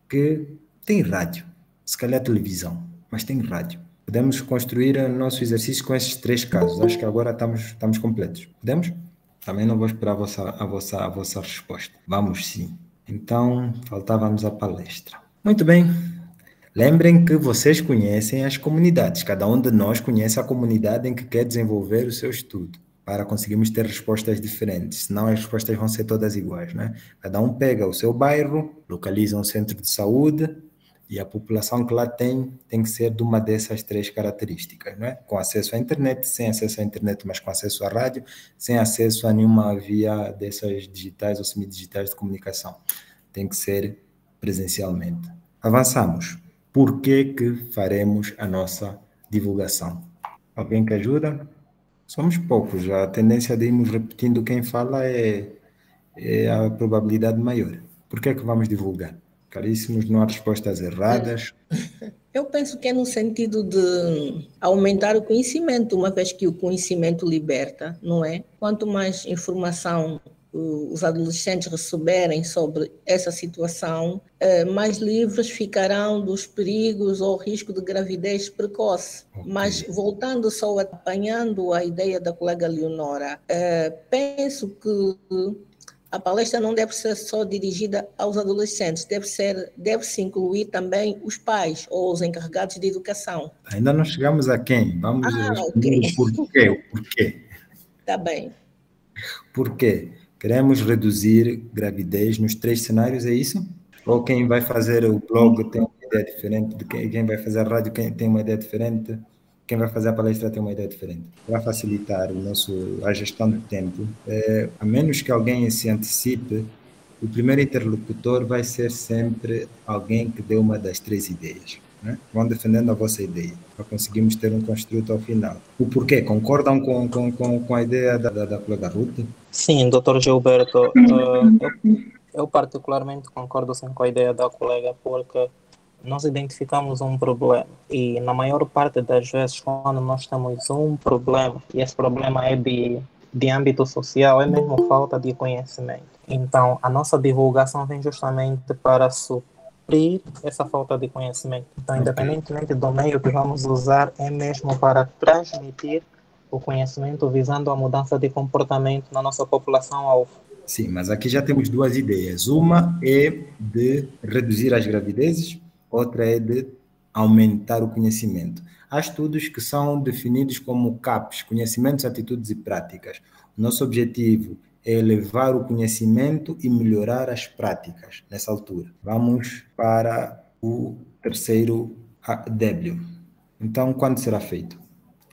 Speaker 2: que tem rádio, se calhar televisão, mas tem rádio. Podemos construir o nosso exercício com esses três casos. Acho que agora estamos completos. Podemos? Também não vou esperar a vossa resposta. Vamos sim. Então, faltava-nos a palestra. Muito bem. Lembrem que vocês conhecem as comunidades. Cada um de nós conhece a comunidade em que quer desenvolver o seu estudo, para conseguirmos ter respostas diferentes. Senão as respostas vão ser todas iguais, né? Cada um pega o seu bairro, localiza um centro de saúde e a população que lá tem que ser de uma dessas três características, né? Com acesso à internet, sem acesso à internet, mas com acesso à rádio, sem acesso a nenhuma via dessas digitais ou semidigitais de comunicação. Tem que ser presencialmente. Avançamos. Por que faremos a nossa divulgação? Alguém que ajuda? Somos poucos, a tendência de irmos repetindo quem fala é a probabilidade maior. Por que vamos divulgar? Caríssimos, não há respostas erradas.
Speaker 4: Eu penso que é no sentido de aumentar o conhecimento, uma vez que o conhecimento liberta, não é? Quanto mais informação os adolescentes receberem sobre essa situação, mais livres ficarão dos perigos ou risco de gravidez precoce. Okay. Mas, voltando só, apanhando a ideia da colega Leonora, penso que a palestra não deve ser só dirigida aos adolescentes, deve-se incluir também os pais ou os encarregados de educação.
Speaker 2: Ainda não chegamos a quem? Vamos responder
Speaker 4: okay.
Speaker 2: O porquê.
Speaker 4: Está bem.
Speaker 2: Por quê? Queremos reduzir gravidez nos três cenários, é isso? Ou quem vai fazer o blog tem uma ideia diferente, de quem vai fazer a rádio tem uma ideia diferente, quem vai fazer a palestra tem uma ideia diferente. Para facilitar a gestão do tempo, a menos que alguém se antecipe, o primeiro interlocutor vai ser sempre alguém que deu uma das três ideias. né? Vão defendendo a vossa ideia, para conseguirmos ter um construto ao final. O porquê? Concordam com a ideia da colega Ruth?
Speaker 8: Sim, Dr. Gilberto, eu particularmente concordo sim com a ideia da colega, porque nós identificamos um problema e na maior parte das vezes quando nós temos um problema e esse problema é de âmbito social, é mesmo falta de conhecimento. Então a nossa divulgação vem justamente para suprir essa falta de conhecimento. Então, independentemente do meio que vamos usar, é mesmo para transmitir o conhecimento visando a mudança de comportamento na nossa população-alvo.
Speaker 2: Sim, mas aqui já temos duas ideias. Uma é de reduzir as gravidezes, outra é de aumentar o conhecimento. Há estudos que são definidos como CAPs, conhecimentos, atitudes e práticas. O nosso objetivo é elevar o conhecimento e melhorar as práticas nessa altura. Vamos para o terceiro W. Então, quando será feito?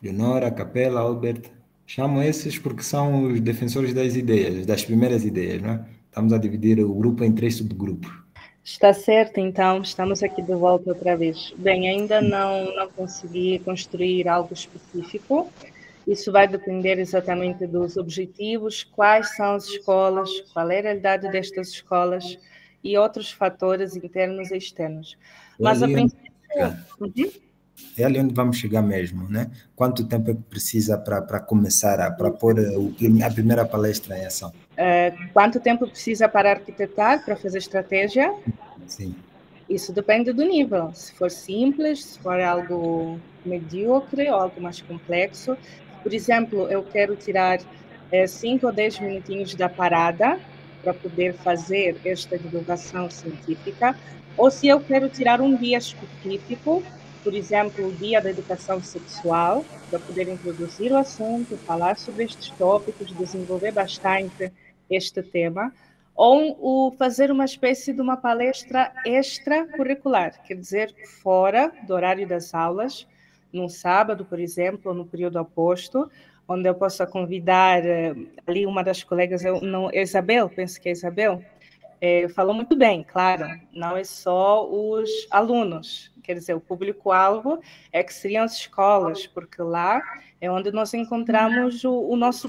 Speaker 2: Leonora, Capela, Albert, chamo esses porque são os defensores das ideias, das primeiras ideias, não é? Estamos a dividir o grupo em 3 subgrupos.
Speaker 5: Está certo, então, estamos aqui de volta outra vez. Bem, ainda não consegui construir algo específico. Isso vai depender exatamente dos objetivos, quais são as escolas, qual é a realidade destas escolas e outros fatores internos e externos. Mas, a princípio...
Speaker 2: É ali onde vamos chegar mesmo, né? Quanto tempo é que precisa para começar, para pôr a primeira palestra em ação?
Speaker 5: Quanto tempo precisa para arquitetar, para fazer estratégia?
Speaker 2: Sim.
Speaker 5: Isso depende do nível. Se for simples, se for algo medíocre ou algo mais complexo. Por exemplo, eu quero tirar 5 ou 10 minutinhos da parada para poder fazer esta divulgação científica, ou se eu quero tirar um dia específico, por exemplo, o dia da educação sexual, para poder introduzir o assunto, falar sobre estes tópicos, desenvolver bastante este tema, ou fazer uma espécie de uma palestra extracurricular, quer dizer, fora do horário das aulas, num sábado, por exemplo, ou no período oposto, onde eu possa convidar ali uma das colegas, Isabel, penso que é Isabel, falou muito bem, claro, não é só os alunos, quer dizer, o público-alvo é que seriam as escolas, porque lá é onde nós encontramos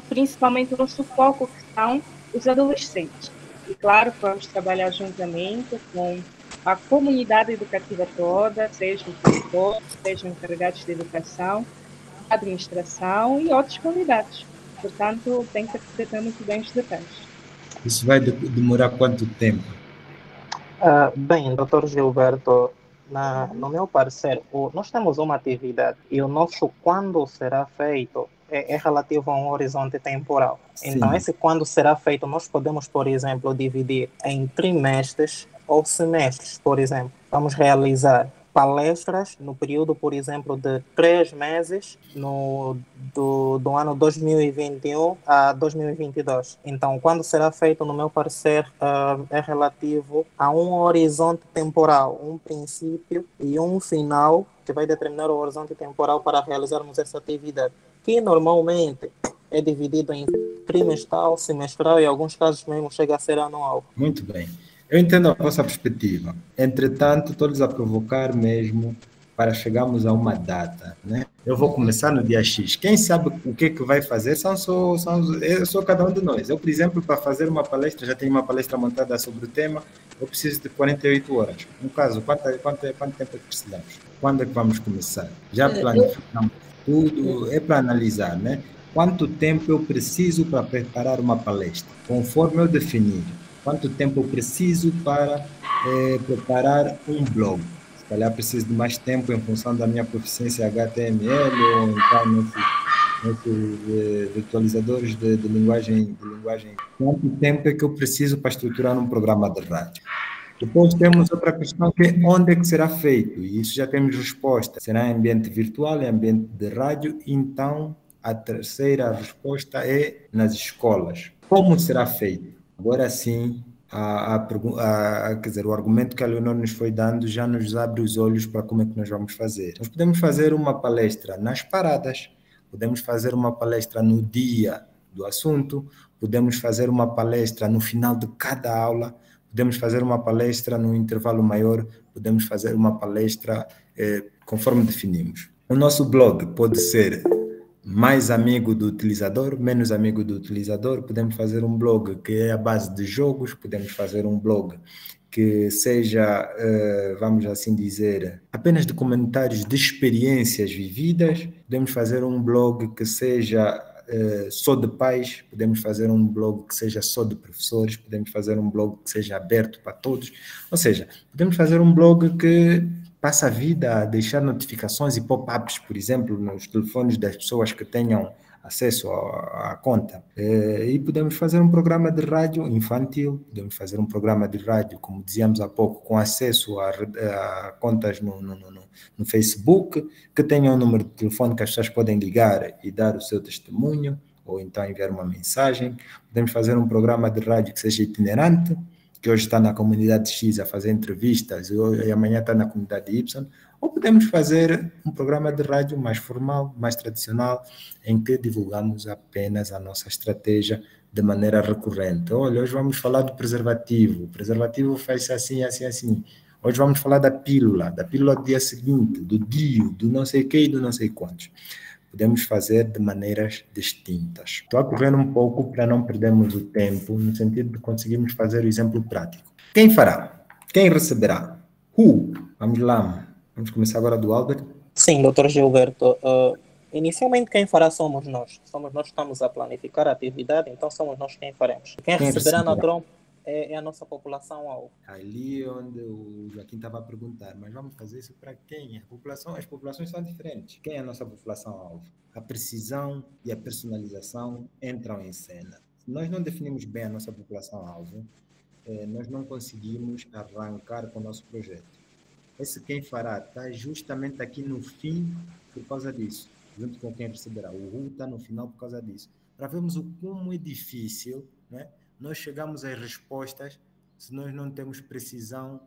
Speaker 5: principalmente o nosso foco, que são os adolescentes. E claro, vamos trabalhar juntamente com a comunidade educativa toda, seja o professor, seja encarregados de educação, administração e outros convidados. Portanto, tem que acrescentar muito bem os detalhes.
Speaker 2: Isso vai demorar quanto tempo?
Speaker 8: Bem, Dr. Gilberto, no meu parecer, nós temos uma atividade e o nosso quando será feito é relativo a um horizonte temporal. Sim. Então, esse quando será feito, nós podemos, por exemplo, dividir em trimestres ou semestres, por exemplo. Vamos realizar palestras no período, por exemplo, de 3 meses do ano 2021 a 2022. Então, quando será feito, no meu parecer, é relativo a um horizonte temporal, um princípio e um final que vai determinar o horizonte temporal para realizarmos essa atividade, que normalmente é dividido em trimestral, semestral e, em alguns casos mesmo, chega a ser anual.
Speaker 2: Muito bem. Eu entendo a vossa perspectiva. Entretanto, todos a provocar mesmo para chegarmos a uma data, né? Eu vou começar no dia X. Quem sabe o que vai fazer sou cada um de nós. Eu, por exemplo, para fazer uma palestra, já tenho uma palestra montada sobre o tema, eu preciso de 48 horas. No caso, quanto tempo é que precisamos? Quando é que vamos começar? Já planificamos tudo, é para analisar, né? Quanto tempo eu preciso para preparar uma palestra? Conforme eu definir quanto tempo eu preciso para preparar um blog. Se calhar preciso de mais tempo em função da minha proficiência HTML ou então nesses virtualizadores de linguagem. Quanto tempo é que eu preciso para estruturar um programa de rádio? Depois temos outra questão que é onde é que será feito, e isso já temos resposta. Será em ambiente virtual, em ambiente de rádio? Então, a terceira resposta é nas escolas. Como será feito? Agora sim, quer dizer, o argumento que a Leonor nos foi dando já nos abre os olhos para como é que nós vamos fazer. Nós podemos fazer uma palestra nas paradas, podemos fazer uma palestra no dia do assunto, podemos fazer uma palestra no final de cada aula, podemos fazer uma palestra num intervalo maior, podemos fazer uma palestra conforme definimos. O nosso blog pode ser mais amigo do utilizador, menos amigo do utilizador. Podemos fazer um blog que é a base de jogos, podemos fazer um blog que seja, vamos assim dizer, apenas de comentários de experiências vividas. Podemos fazer um blog que seja só de pais, podemos fazer um blog que seja só de professores, podemos fazer um blog que seja aberto para todos. Ou seja, podemos fazer um blog que passa a vida a deixar notificações e pop-ups, por exemplo, nos telefones das pessoas que tenham acesso à conta. E podemos fazer um programa de rádio infantil, podemos fazer um programa de rádio, como dizíamos há pouco, com acesso a contas no Facebook, que tenha um número de telefone que as pessoas podem ligar e dar o seu testemunho, ou então enviar uma mensagem. Podemos fazer um programa de rádio que seja itinerante, que hoje está na comunidade X a fazer entrevistas e amanhã está na comunidade Y, ou podemos fazer um programa de rádio mais formal, mais tradicional, em que divulgamos apenas a nossa estratégia de maneira recorrente. Olha, hoje vamos falar do preservativo. O preservativo faz assim, assim, assim. Hoje vamos falar da pílula do dia seguinte, do DIU, do não sei o que e do não sei quantos. Podemos fazer de maneiras distintas. Estou a correr um pouco para não perdermos o tempo, no sentido de conseguirmos fazer o exemplo prático. Quem fará? Quem receberá? Vamos lá. Vamos começar agora do Albert.
Speaker 8: Sim, Dr. Gilberto. Inicialmente quem fará somos nós. Somos nós que estamos a planificar a atividade, então somos nós quem faremos. Quem receberá na trompa é a nossa população-alvo.
Speaker 2: Ali onde o Joaquim estava a perguntar, mas vamos fazer isso para quem? As populações são diferentes. Quem é a nossa população-alvo? A precisão e a personalização entram em cena. Se nós não definimos bem a nossa população-alvo, nós não conseguimos arrancar com o nosso projeto. Esse quem fará está justamente aqui no fim por causa disso, junto com quem receberá. O está no final por causa disso. Para vermos o como é difícil, né? Nós chegamos às respostas se nós não temos precisão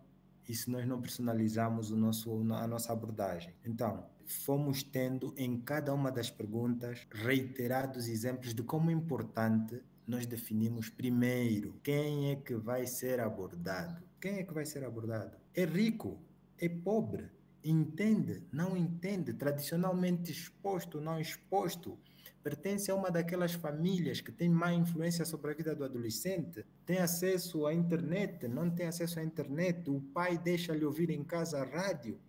Speaker 2: e se nós não personalizamos a nossa abordagem. Então, fomos tendo em cada uma das perguntas reiterados exemplos de como é importante nós definimos primeiro quem é que vai ser abordado. Quem é que vai ser abordado? É rico? É pobre? Entende? Não entende? Tradicionalmente exposto? Não exposto? Pertence a uma daquelas famílias que tem má influência sobre a vida do adolescente? Tem acesso à internet? Não tem acesso à internet? O pai deixa-lhe ouvir em casa a rádio?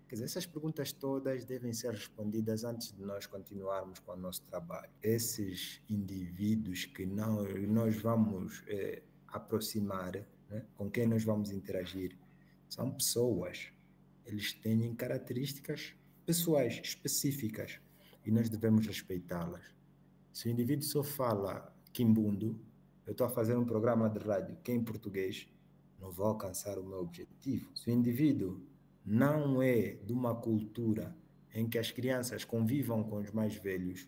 Speaker 2: Quer dizer, essas perguntas todas devem ser respondidas antes de nós continuarmos com o nosso trabalho. Esses indivíduos que nós vamos aproximar, né, com quem nós vamos interagir, são pessoas. Eles têm características pessoais, específicas, e nós devemos respeitá-las. Se o indivíduo só fala quimbundo, eu estou a fazer um programa de rádio que é em português, não vou alcançar o meu objetivo. Se o indivíduo não é de uma cultura em que as crianças convivam com os mais velhos,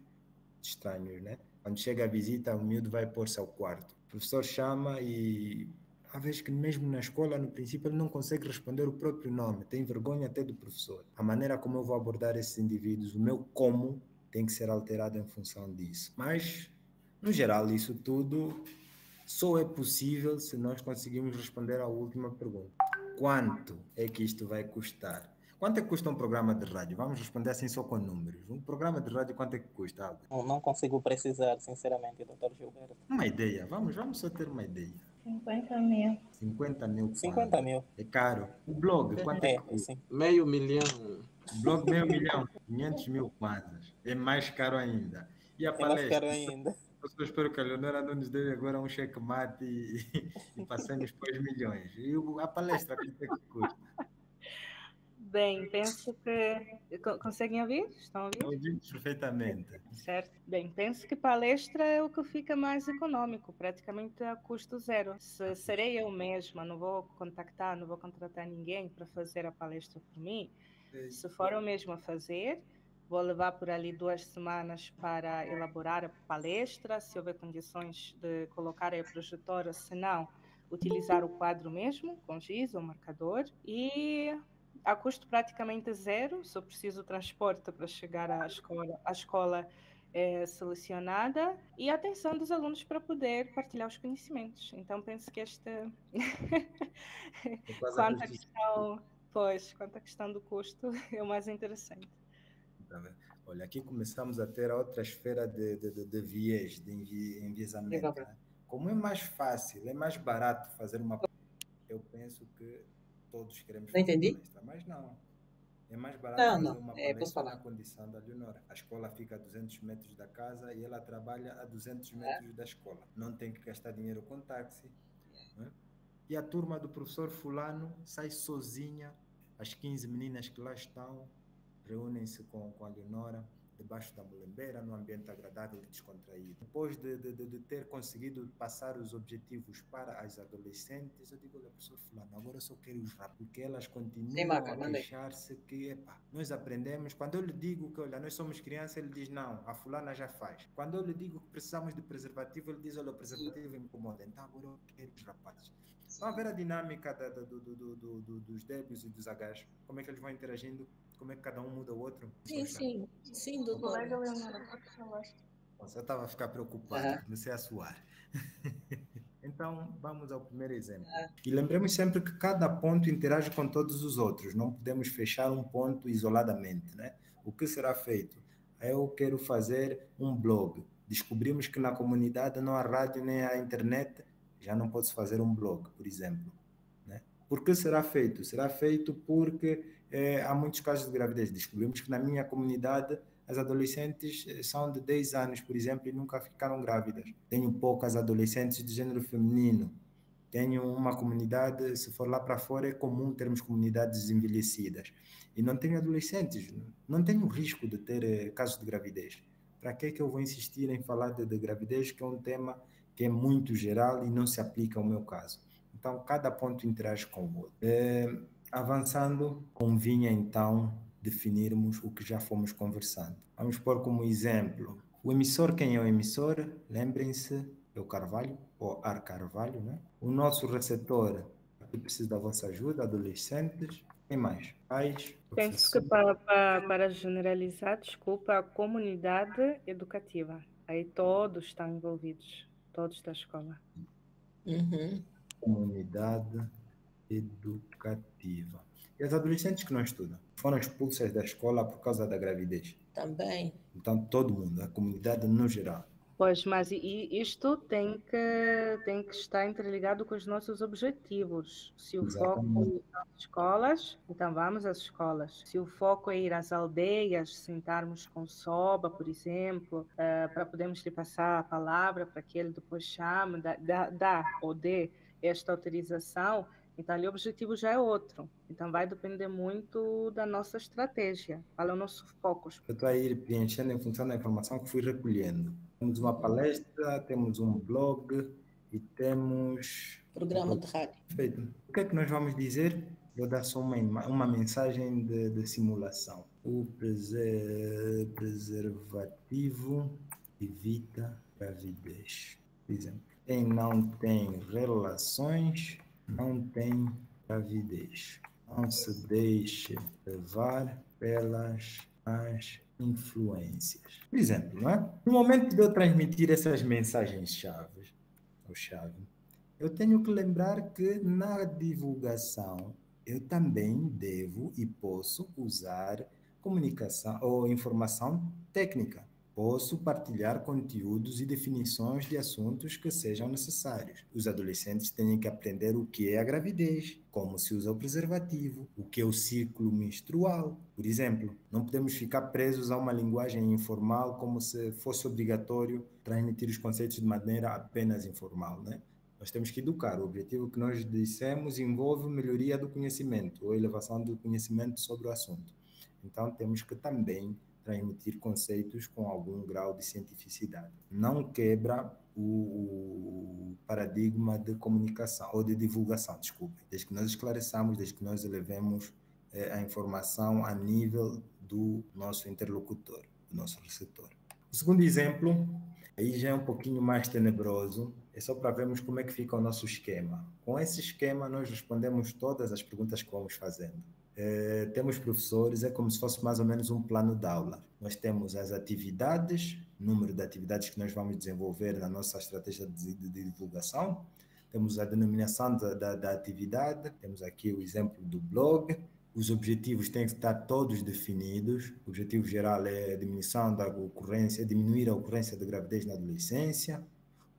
Speaker 2: estranhos, né? Quando chega a visita, o miúdo vai pôr-se ao quarto. O professor chama e há vezes que mesmo na escola, no princípio, ele não consegue responder o próprio nome, tem vergonha até do professor. A maneira como eu vou abordar esses indivíduos, o meu como, tem que ser alterado em função disso. Mas, no geral, isso tudo só é possível se nós conseguirmos responder à última pergunta. Quanto é que isto vai custar? Quanto é que custa um programa de rádio? Vamos responder assim só com números. Um programa de rádio, quanto é que custa, Albert?
Speaker 8: Não consigo precisar, sinceramente, Dr. Gilberto.
Speaker 2: Uma ideia, vamos só ter uma ideia.
Speaker 1: 50 mil.
Speaker 2: 50 mil.
Speaker 8: 50 mil.
Speaker 2: É caro. O blog, quanto é que custa?
Speaker 8: Sim.
Speaker 7: Meio milhão.
Speaker 2: O blog, 500 mil. 500 mil kwanzas. É mais caro ainda. E a palestra?
Speaker 8: É mais caro ainda.
Speaker 2: Eu espero que a Leonora não nos dê agora um cheque-mate e passemos para os milhões. E a palestra, quanto é que custa?
Speaker 5: Bem, penso que... Conseguem ouvir? Estão a ouvir?
Speaker 2: Ouvimos perfeitamente.
Speaker 5: Certo. Bem, penso que palestra é o que fica mais econômico, praticamente a custo zero. Se serei eu mesma, não vou contratar ninguém para fazer a palestra por mim. Se for eu mesma a fazer, vou levar por ali 2 semanas para elaborar a palestra, se houver condições de colocar a projetora, se não, utilizar o quadro mesmo, com giz ou marcador, e a custo praticamente zero. Se eu preciso de transporte para chegar à escola selecionada e a atenção dos alunos para poder partilhar os conhecimentos. Então, penso que esta... quanto à questão do custo, é o mais interessante.
Speaker 2: Olha, aqui começamos a ter outra esfera de viés, de enviesamento. Né? Como é mais fácil, é mais barato fazer uma... Eu penso que todos queremos fazer palestra, mas não. É mais barato fazer uma palestra na condição da Leonora. A escola fica a 200 metros da casa e ela trabalha a 200 metros da escola. Não tem que gastar dinheiro com táxi. Né? E a turma do professor fulano sai sozinha, as 15 meninas que lá estão, reúnem-se com a Leonora, debaixo da mulembeira, num ambiente agradável e descontraído. Depois de ter conseguido passar os objetivos para as adolescentes, eu digo, olha, professor fulano, agora eu só quero os rápidos, porque elas continuam a queixar-se que, nós aprendemos. Quando eu lhe digo que, olha, nós somos crianças, ele diz, não, a fulana já faz. Quando eu lhe digo que precisamos de preservativo, ele diz, olha, o preservativo me incomoda. Então, agora eu quero os rapazes. Vão ver a dinâmica dos débios e dos Hs, como é que eles vão interagindo, como é que cada um muda o outro.
Speaker 4: Sim, doutor.
Speaker 2: Eu estava a ficar preocupado, comecei a suar. Então, vamos ao primeiro exemplo. E lembremos sempre que cada ponto interage com todos os outros, não podemos fechar um ponto isoladamente. Né? O que será feito? Eu quero fazer um blog. Descobrimos que na comunidade não há rádio nem há internet, já não pode-se fazer um blog, por exemplo. Né? Por que será feito? Será feito porque há muitos casos de gravidez. Descobrimos que na minha comunidade as adolescentes são de 10 anos, por exemplo, e nunca ficaram grávidas. Tenho poucas adolescentes de gênero feminino. Tenho uma comunidade, se for lá para fora, é comum termos comunidades envelhecidas. E não tenho adolescentes, não tenho risco de ter casos de gravidez. Para que é que eu vou insistir em falar de gravidez, que é um tema que é muito geral e não se aplica ao meu caso? Então, cada ponto interage com o outro. Avançando, convinha então definirmos o que já fomos conversando. Vamos pôr como exemplo o emissor. Quem é o emissor? Lembrem-se, é o Carvalho, ou Ar Carvalho, né? O nosso receptor, aqui preciso da vossa ajuda, adolescentes. Quem mais? Pais?
Speaker 5: Penso que para generalizar, desculpa, a comunidade educativa. Aí todos estão envolvidos, todos da escola.
Speaker 2: Comunidade educativa. E as adolescentes que não estudam? Foram expulsas da escola por causa da gravidez?
Speaker 4: Também.
Speaker 2: Então, todo mundo, a comunidade no geral.
Speaker 5: Pois, mas isto tem que estar interligado com os nossos objetivos. Se o foco é as escolas, então vamos às escolas. Se o foco é ir às aldeias, sentarmos com Soba, por exemplo, para podermos lhe passar a palavra para que ele depois chame, dá ou dê esta autorização, então ali o objetivo já é outro. Então vai depender muito da nossa estratégia. Qual é o nosso foco?
Speaker 2: Eu estou a ir preenchendo em função da informação que fui recolhendo. Temos uma palestra, temos um blog e temos...
Speaker 4: programa de rádio.
Speaker 2: Perfeito. O que é que nós vamos dizer? Vou dar só uma mensagem de simulação. O preservativo evita gravidez. Por exemplo, quem não tem relações não tem gravidez. Não se deixe levar pelas más influências. Por exemplo, não é? No momento de eu transmitir essas mensagens-chave, eu tenho que lembrar que na divulgação eu também devo e posso usar comunicação ou informação técnica. Posso partilhar conteúdos e definições de assuntos que sejam necessários. Os adolescentes têm que aprender o que é a gravidez, como se usa o preservativo, o que é o ciclo menstrual. Por exemplo, não podemos ficar presos a uma linguagem informal como se fosse obrigatório transmitir os conceitos de maneira apenas informal, né? Nós temos que educar. O objetivo que nós dissemos envolve melhoria do conhecimento ou elevação do conhecimento sobre o assunto. Então, temos que também transmitir conceitos com algum grau de cientificidade. Não quebra o paradigma de comunicação, ou de divulgação, desculpe. Desde que nós esclareçamos, desde que nós elevemos a informação a nível do nosso interlocutor, do nosso receptor. O segundo exemplo, aí já é um pouquinho mais tenebroso, é só para vermos como é que fica o nosso esquema. Com esse esquema, nós respondemos todas as perguntas que vamos fazendo. Temos professores, é como se fosse mais ou menos um plano de aula. Nós temos as atividades número de atividades que nós vamos desenvolver na nossa estratégia de divulgação. Temos a denominação da atividade, temos aqui o exemplo do blog. Os objetivos têm que estar todos definidos. O objetivo geral é a diminuição da ocorrência, diminuir a ocorrência de gravidez na adolescência.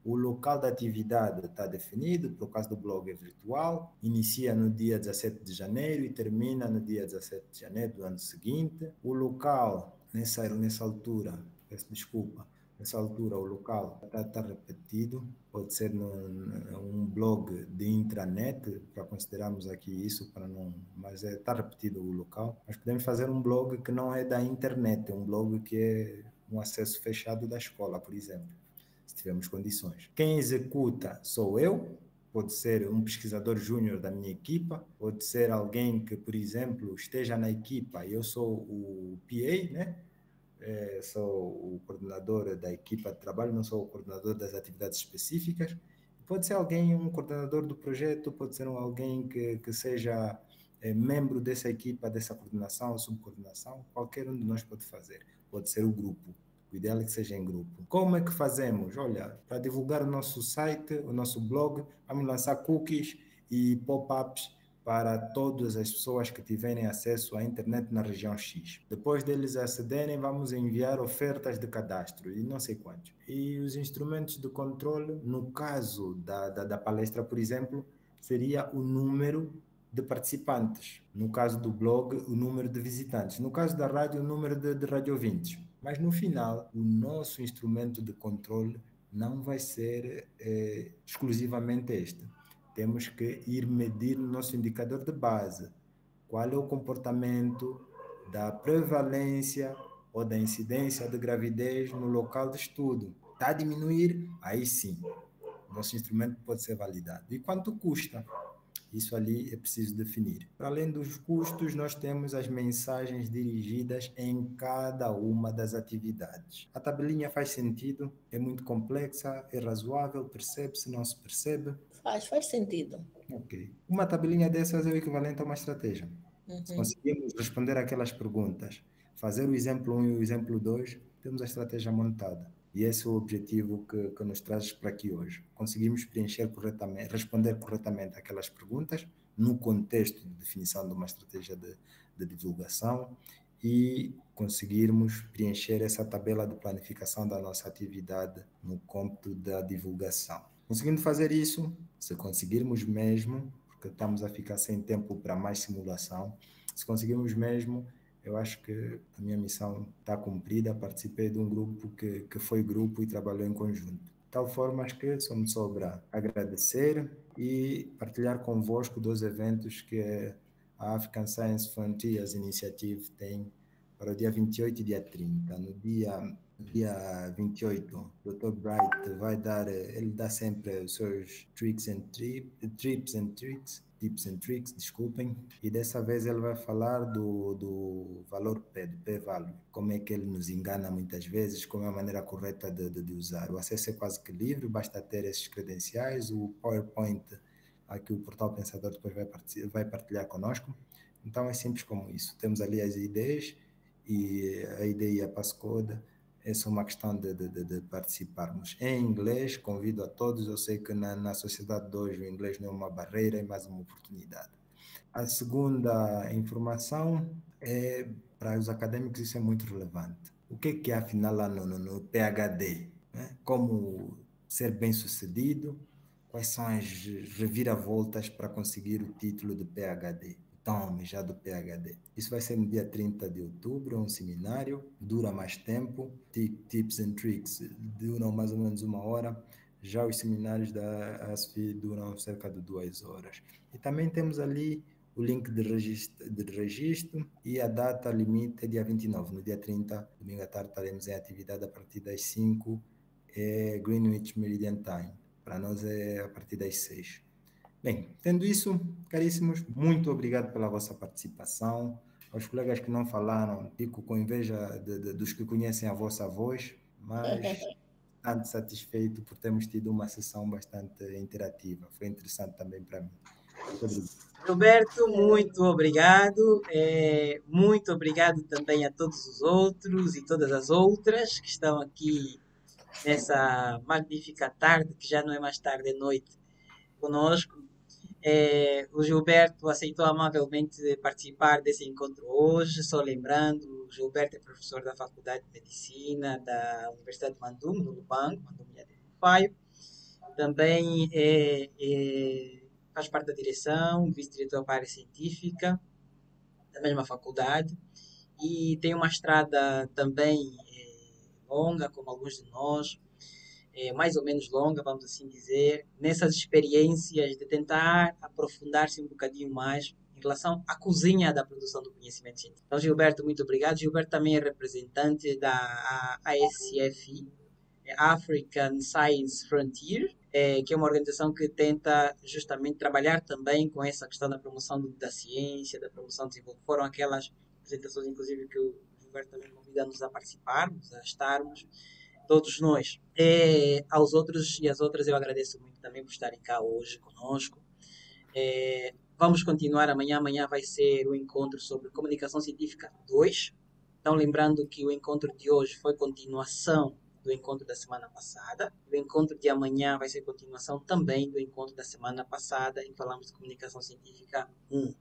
Speaker 2: O local da atividade está definido, por causa do blog é virtual, inicia no dia 17 de janeiro e termina no dia 17 de janeiro do ano seguinte. O local, nessa altura, peço desculpa, nessa altura o local está repetido, pode ser num blog de intranet, para considerarmos aqui isso, mas está repetido o local. Mas podemos fazer um blog que não é da internet, é um blog que é um acesso fechado da escola, por exemplo, se tivermos condições. Quem executa sou eu, pode ser um pesquisador júnior da minha equipa, pode ser alguém que, por exemplo, esteja na equipa e eu sou o PA, né? Sou o coordenador da equipa de trabalho, não sou o coordenador das atividades específicas. Pode ser alguém, um coordenador do projeto, pode ser alguém que seja membro dessa equipa, dessa coordenação ou subcoordenação, qualquer um de nós pode fazer. Pode ser o grupo. O ideal é que seja em grupo. Como é que fazemos? Olha, para divulgar o nosso site, o nosso blog, vamos lançar cookies e pop-ups para todas as pessoas que tiverem acesso à internet na região X. Depois deles acederem, vamos enviar ofertas de cadastro e não sei quantos. E os instrumentos de controle, no caso da palestra, por exemplo, seria o número de participantes. No caso do blog, o número de visitantes. No caso da rádio, o número de radiovintes. Mas no final, o nosso instrumento de controle não vai ser exclusivamente este. Temos que ir medir o nosso indicador de base. Qual é o comportamento da prevalência ou da incidência de gravidez no local de estudo? Está a diminuir? Aí sim, nosso instrumento pode ser validado. E quanto custa? Isso ali é preciso definir. Para além dos custos, nós temos as mensagens dirigidas em cada uma das atividades. A tabelinha faz sentido? É muito complexa? É razoável? Percebe-se? Não se percebe?
Speaker 4: Faz sentido.
Speaker 2: Ok. Uma tabelinha dessas é o equivalente a uma estratégia. Se conseguirmos responder aquelas perguntas, fazer o exemplo 1 e o exemplo 2, temos a estratégia montada. E esse é o objetivo que nos traz para aqui hoje. Conseguimos preencher corretamente, responder corretamente aquelas perguntas no contexto de definição de uma estratégia de divulgação e conseguirmos preencher essa tabela de planificação da nossa atividade no cômputo da divulgação. Conseguindo fazer isso, se conseguirmos mesmo, porque estamos a ficar sem tempo para mais simulação, se conseguirmos mesmo, eu acho que a minha missão está cumprida. Participei de um grupo que foi grupo e trabalhou em conjunto. De tal forma, acho que só me sobra agradecer e partilhar convosco 2 eventos que a African Science Frontiers Initiative tem para o dia 28 e dia 30. No dia 28, o Dr. Bright vai dar, ele dá sempre os seus tips and tricks, desculpem, e dessa vez ele vai falar do valor P, do P-value, como é que ele nos engana muitas vezes, como é a maneira correta de usar. O acesso é quase que livre, basta ter esses credenciais, o PowerPoint, aqui o Portal Pensador depois vai partilhar conosco, então é simples como isso. Temos ali as ideias e a ideia e a passcode. É só uma questão de participarmos. Em inglês, convido a todos. Eu sei que na sociedade de hoje o inglês não é uma barreira, é mais uma oportunidade. A segunda informação é, para os acadêmicos, isso é muito relevante. O que é afinal lá no PhD? Né? Como ser bem-sucedido? Quais são as reviravoltas para conseguir o título de PhD? Tome já do PhD. Isso vai ser no dia 30 de outubro, um seminário, dura mais tempo, tips and tricks duram mais ou menos 1 hora, já os seminários da ASFI duram cerca de 2 horas. E também temos ali o link de registro e a data limite é dia 29, no dia 30, domingo à tarde, estaremos em atividade a partir das 5, Greenwich Meridian Time, para nós é a partir das 6. Bem, tendo isso, caríssimos, muito obrigado pela vossa participação. Aos colegas que não falaram, fico com inveja dos que conhecem a vossa voz, mas bastante satisfeito por termos tido uma sessão bastante interativa. Foi interessante também para mim.
Speaker 3: Roberto, muito obrigado. Muito obrigado também a todos os outros e todas as outras que estão aqui nessa magnífica tarde, que já não é mais tarde, é noite, conosco. O Gilberto aceitou amavelmente participar desse encontro hoje. Só lembrando, o Gilberto é professor da Faculdade de Medicina da Universidade de Bandung, no Lubango, Bandung Faio. Também faz parte da direção, vice-diretor para a área científica da mesma faculdade. E tem uma estrada também longa, como alguns de nós, mais ou menos longa, vamos assim dizer, nessas experiências de tentar aprofundar-se um bocadinho mais em relação à cozinha da produção do conhecimento científico. Então, Gilberto, muito obrigado. Gilberto também é representante da ASCFI, African Science Frontier, que é uma organização que tenta justamente trabalhar também com essa questão da promoção da ciência, da promoção do desenvolvimento. Foram aquelas apresentações, inclusive, que o Gilberto também convida-nos a participarmos, a estarmos, todos nós. Aos outros e às outras eu agradeço muito também por estarem cá hoje conosco. Vamos continuar amanhã. Amanhã vai ser o encontro sobre comunicação científica 2. Então, lembrando que o encontro de hoje foi continuação do encontro da semana passada. O encontro de amanhã vai ser continuação também do encontro da semana passada, em que falamos de comunicação científica 1.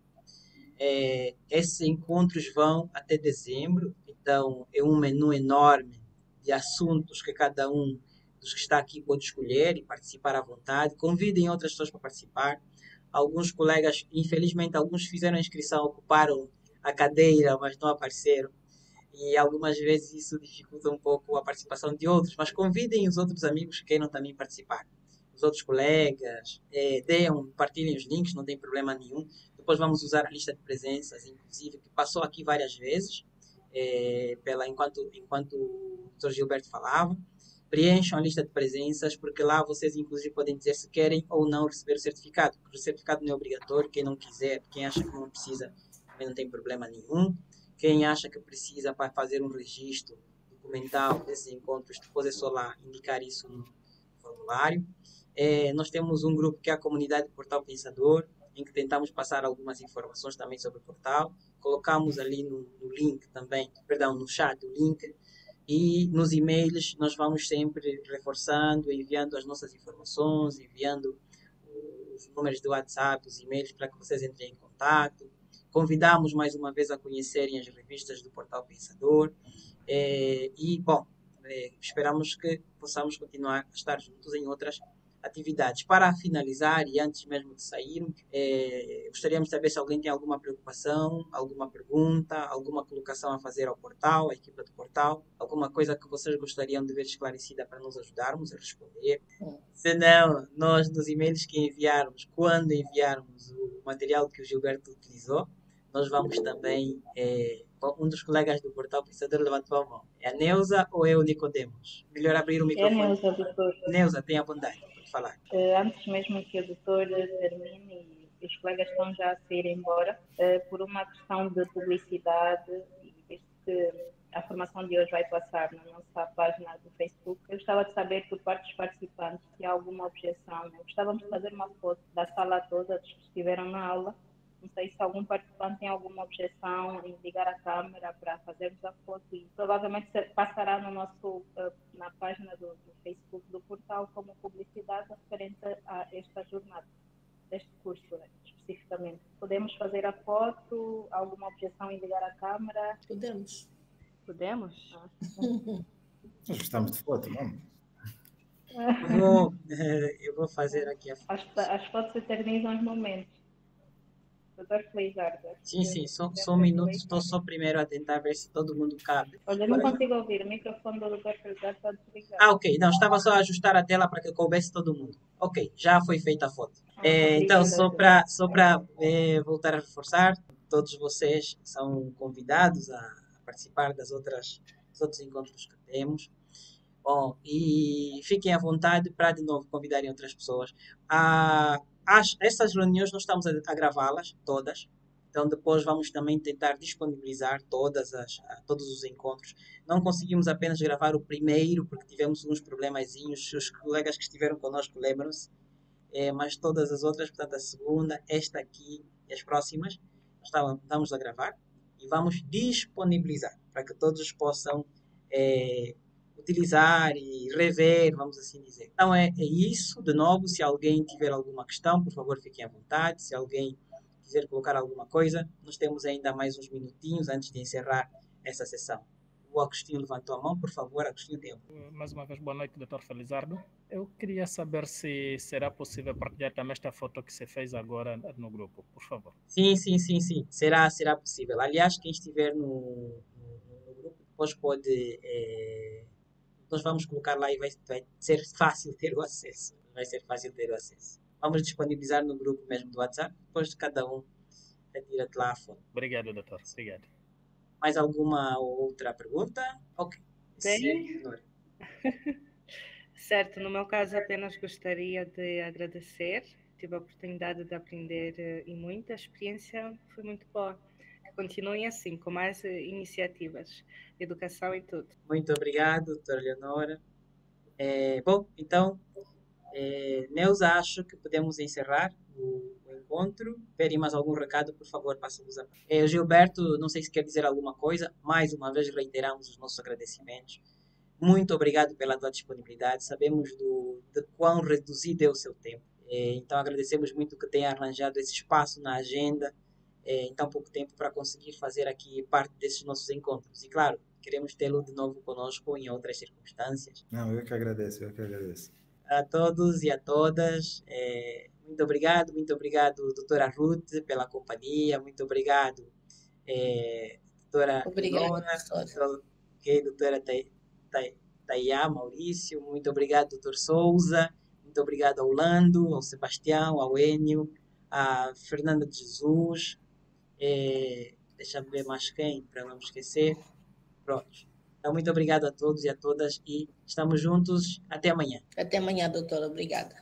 Speaker 3: Esses encontros vão até dezembro, então é um menu enorme de assuntos que cada um dos que está aqui pode escolher e participar à vontade. Convidem outras pessoas para participar. Alguns colegas, infelizmente, alguns fizeram a inscrição, ocuparam a cadeira, mas não apareceram. E algumas vezes isso dificulta um pouco a participação de outros, mas convidem os outros amigos que queiram também participar. Os outros colegas, partilhem os links, não tem problema nenhum. Depois vamos usar a lista de presenças, inclusive, que passou aqui várias vezes, enquanto o Dr. Gilberto falava. Preencham a lista de presenças, porque lá vocês, inclusive, podem dizer se querem ou não receber o certificado. Porque o certificado não é obrigatório, quem não quiser, quem acha que não precisa, também não tem problema nenhum. Quem acha que precisa para fazer um registro documental desses encontros, depois é só lá indicar isso no formulário. Nós temos um grupo que é a comunidade Portal Pensador, em que tentamos passar algumas informações também sobre o portal. Colocamos ali no link também, no chat o link. E nos e-mails nós vamos sempre reforçando, enviando as nossas informações, enviando os números do WhatsApp, os e-mails para que vocês entrem em contato. Convidamos mais uma vez a conhecerem as revistas do Portal Pensador. Esperamos que possamos continuar a estar juntos em outras atividades. Para finalizar, e antes mesmo de sair, gostaríamos de saber se alguém tem alguma preocupação, alguma pergunta, alguma colocação a fazer ao portal, à equipa do portal, alguma coisa que vocês gostariam de ver esclarecida para nos ajudarmos a responder. Se não, nós nos e-mails que enviarmos, quando enviarmos o material que o Gilberto utilizou, nós vamos também, um dos colegas do Portal Pensador levantou a mão. É a Neuza ou é o Nicodemos? Melhor abrir o microfone.
Speaker 1: É a Neuza, doutor.
Speaker 3: Neuza, tenha bondade de falar.
Speaker 1: Antes mesmo que o doutor termine, e os colegas estão já a sair embora, por uma questão de publicidade, e visto que a formação de hoje vai passar na nossa página do Facebook, eu gostava de saber por parte dos participantes se há alguma objeção. Gostávamos de fazer uma foto da sala toda, dos que estiveram na aula. Não sei se algum participante tem alguma objeção em ligar a câmera para fazermos a foto, e provavelmente passará na página do Facebook do portal como publicidade referente a esta jornada, deste curso especificamente. Podemos fazer a foto? Alguma objeção em ligar a câmera?
Speaker 4: Podemos.
Speaker 5: Podemos?
Speaker 2: Nós gostamos de foto, não?
Speaker 3: Eu vou fazer aqui a foto.
Speaker 1: As fotos eternizam os momentos. Doutor Felizardo.
Speaker 3: Sim, só um minuto. Estou só primeiro a tentar ver se todo mundo cabe.
Speaker 1: Olha, não consigo ouvir. O microfone do doutor Felizardo está desligado.
Speaker 3: Ok. Não, estava só a ajustar a tela para que coubesse todo mundo. Ok, já foi feita a foto. Então, só para voltar a reforçar, todos vocês são convidados a participar dos outros encontros que temos. Bom, e fiquem à vontade para, de novo, convidarem outras pessoas. Essas reuniões nós estamos a gravá-las todas, então depois vamos também tentar disponibilizar todos os encontros. Não conseguimos apenas gravar o primeiro, porque tivemos uns problemazinhos, os colegas que estiveram conosco lembram-se, mas todas as outras, portanto, a segunda, esta aqui e as próximas, estamos a gravar e vamos disponibilizar para que todos possam utilizar e rever, vamos assim dizer. Então é isso, de novo, se alguém tiver alguma questão, por favor, fiquem à vontade, se alguém quiser colocar alguma coisa, nós temos ainda mais uns minutinhos antes de encerrar essa sessão. O Agostinho levantou a mão, por favor, Agostinho, tem.
Speaker 9: Mais uma vez, boa noite, Dr. Felizardo. Eu queria saber se será possível partilhar também esta foto que você fez agora no grupo, por favor.
Speaker 3: Sim. Será possível. Aliás, quem estiver no grupo, depois pode... nós vamos colocar lá e vai ser fácil ter o acesso. Vamos disponibilizar no grupo mesmo do WhatsApp, depois de cada um retira de lá a foto.
Speaker 9: Obrigado, doutor. Obrigado.
Speaker 3: Mais alguma outra pergunta? Ok.
Speaker 5: Bem, certo, no meu caso apenas gostaria de agradecer. Tive a oportunidade de aprender e muito. A experiência foi muito boa. Continuem assim, com mais iniciativas, educação e tudo.
Speaker 3: Muito obrigado, doutora Leonora. Bom, então, Neuza, acho que podemos encerrar o encontro. Pedem mais algum recado, por favor, passe-nos a... Gilberto, não sei se quer dizer alguma coisa. Mais uma vez, reiteramos os nossos agradecimentos. Muito obrigado pela tua disponibilidade. Sabemos de quão reduzido é o seu tempo. Então, agradecemos muito que tenha arranjado esse espaço na agenda em tão pouco tempo para conseguir fazer aqui parte desses nossos encontros. E, claro, queremos tê-lo de novo conosco em outras circunstâncias.
Speaker 2: Não, eu que agradeço.
Speaker 3: A todos e a todas, muito obrigado, doutora Ruth, pela companhia, muito obrigado, doutora
Speaker 4: Obrigada,
Speaker 3: doutora Tayá, Maurício, muito obrigado, doutor Souza, muito obrigado ao Lando, ao Sebastião, ao Enio, a Fernanda de Jesus, deixa eu ver mais quem, para não me esquecer, pronto. Então, muito obrigado a todos e a todas e estamos juntos. Até amanhã.
Speaker 4: Até amanhã, doutora. Obrigada.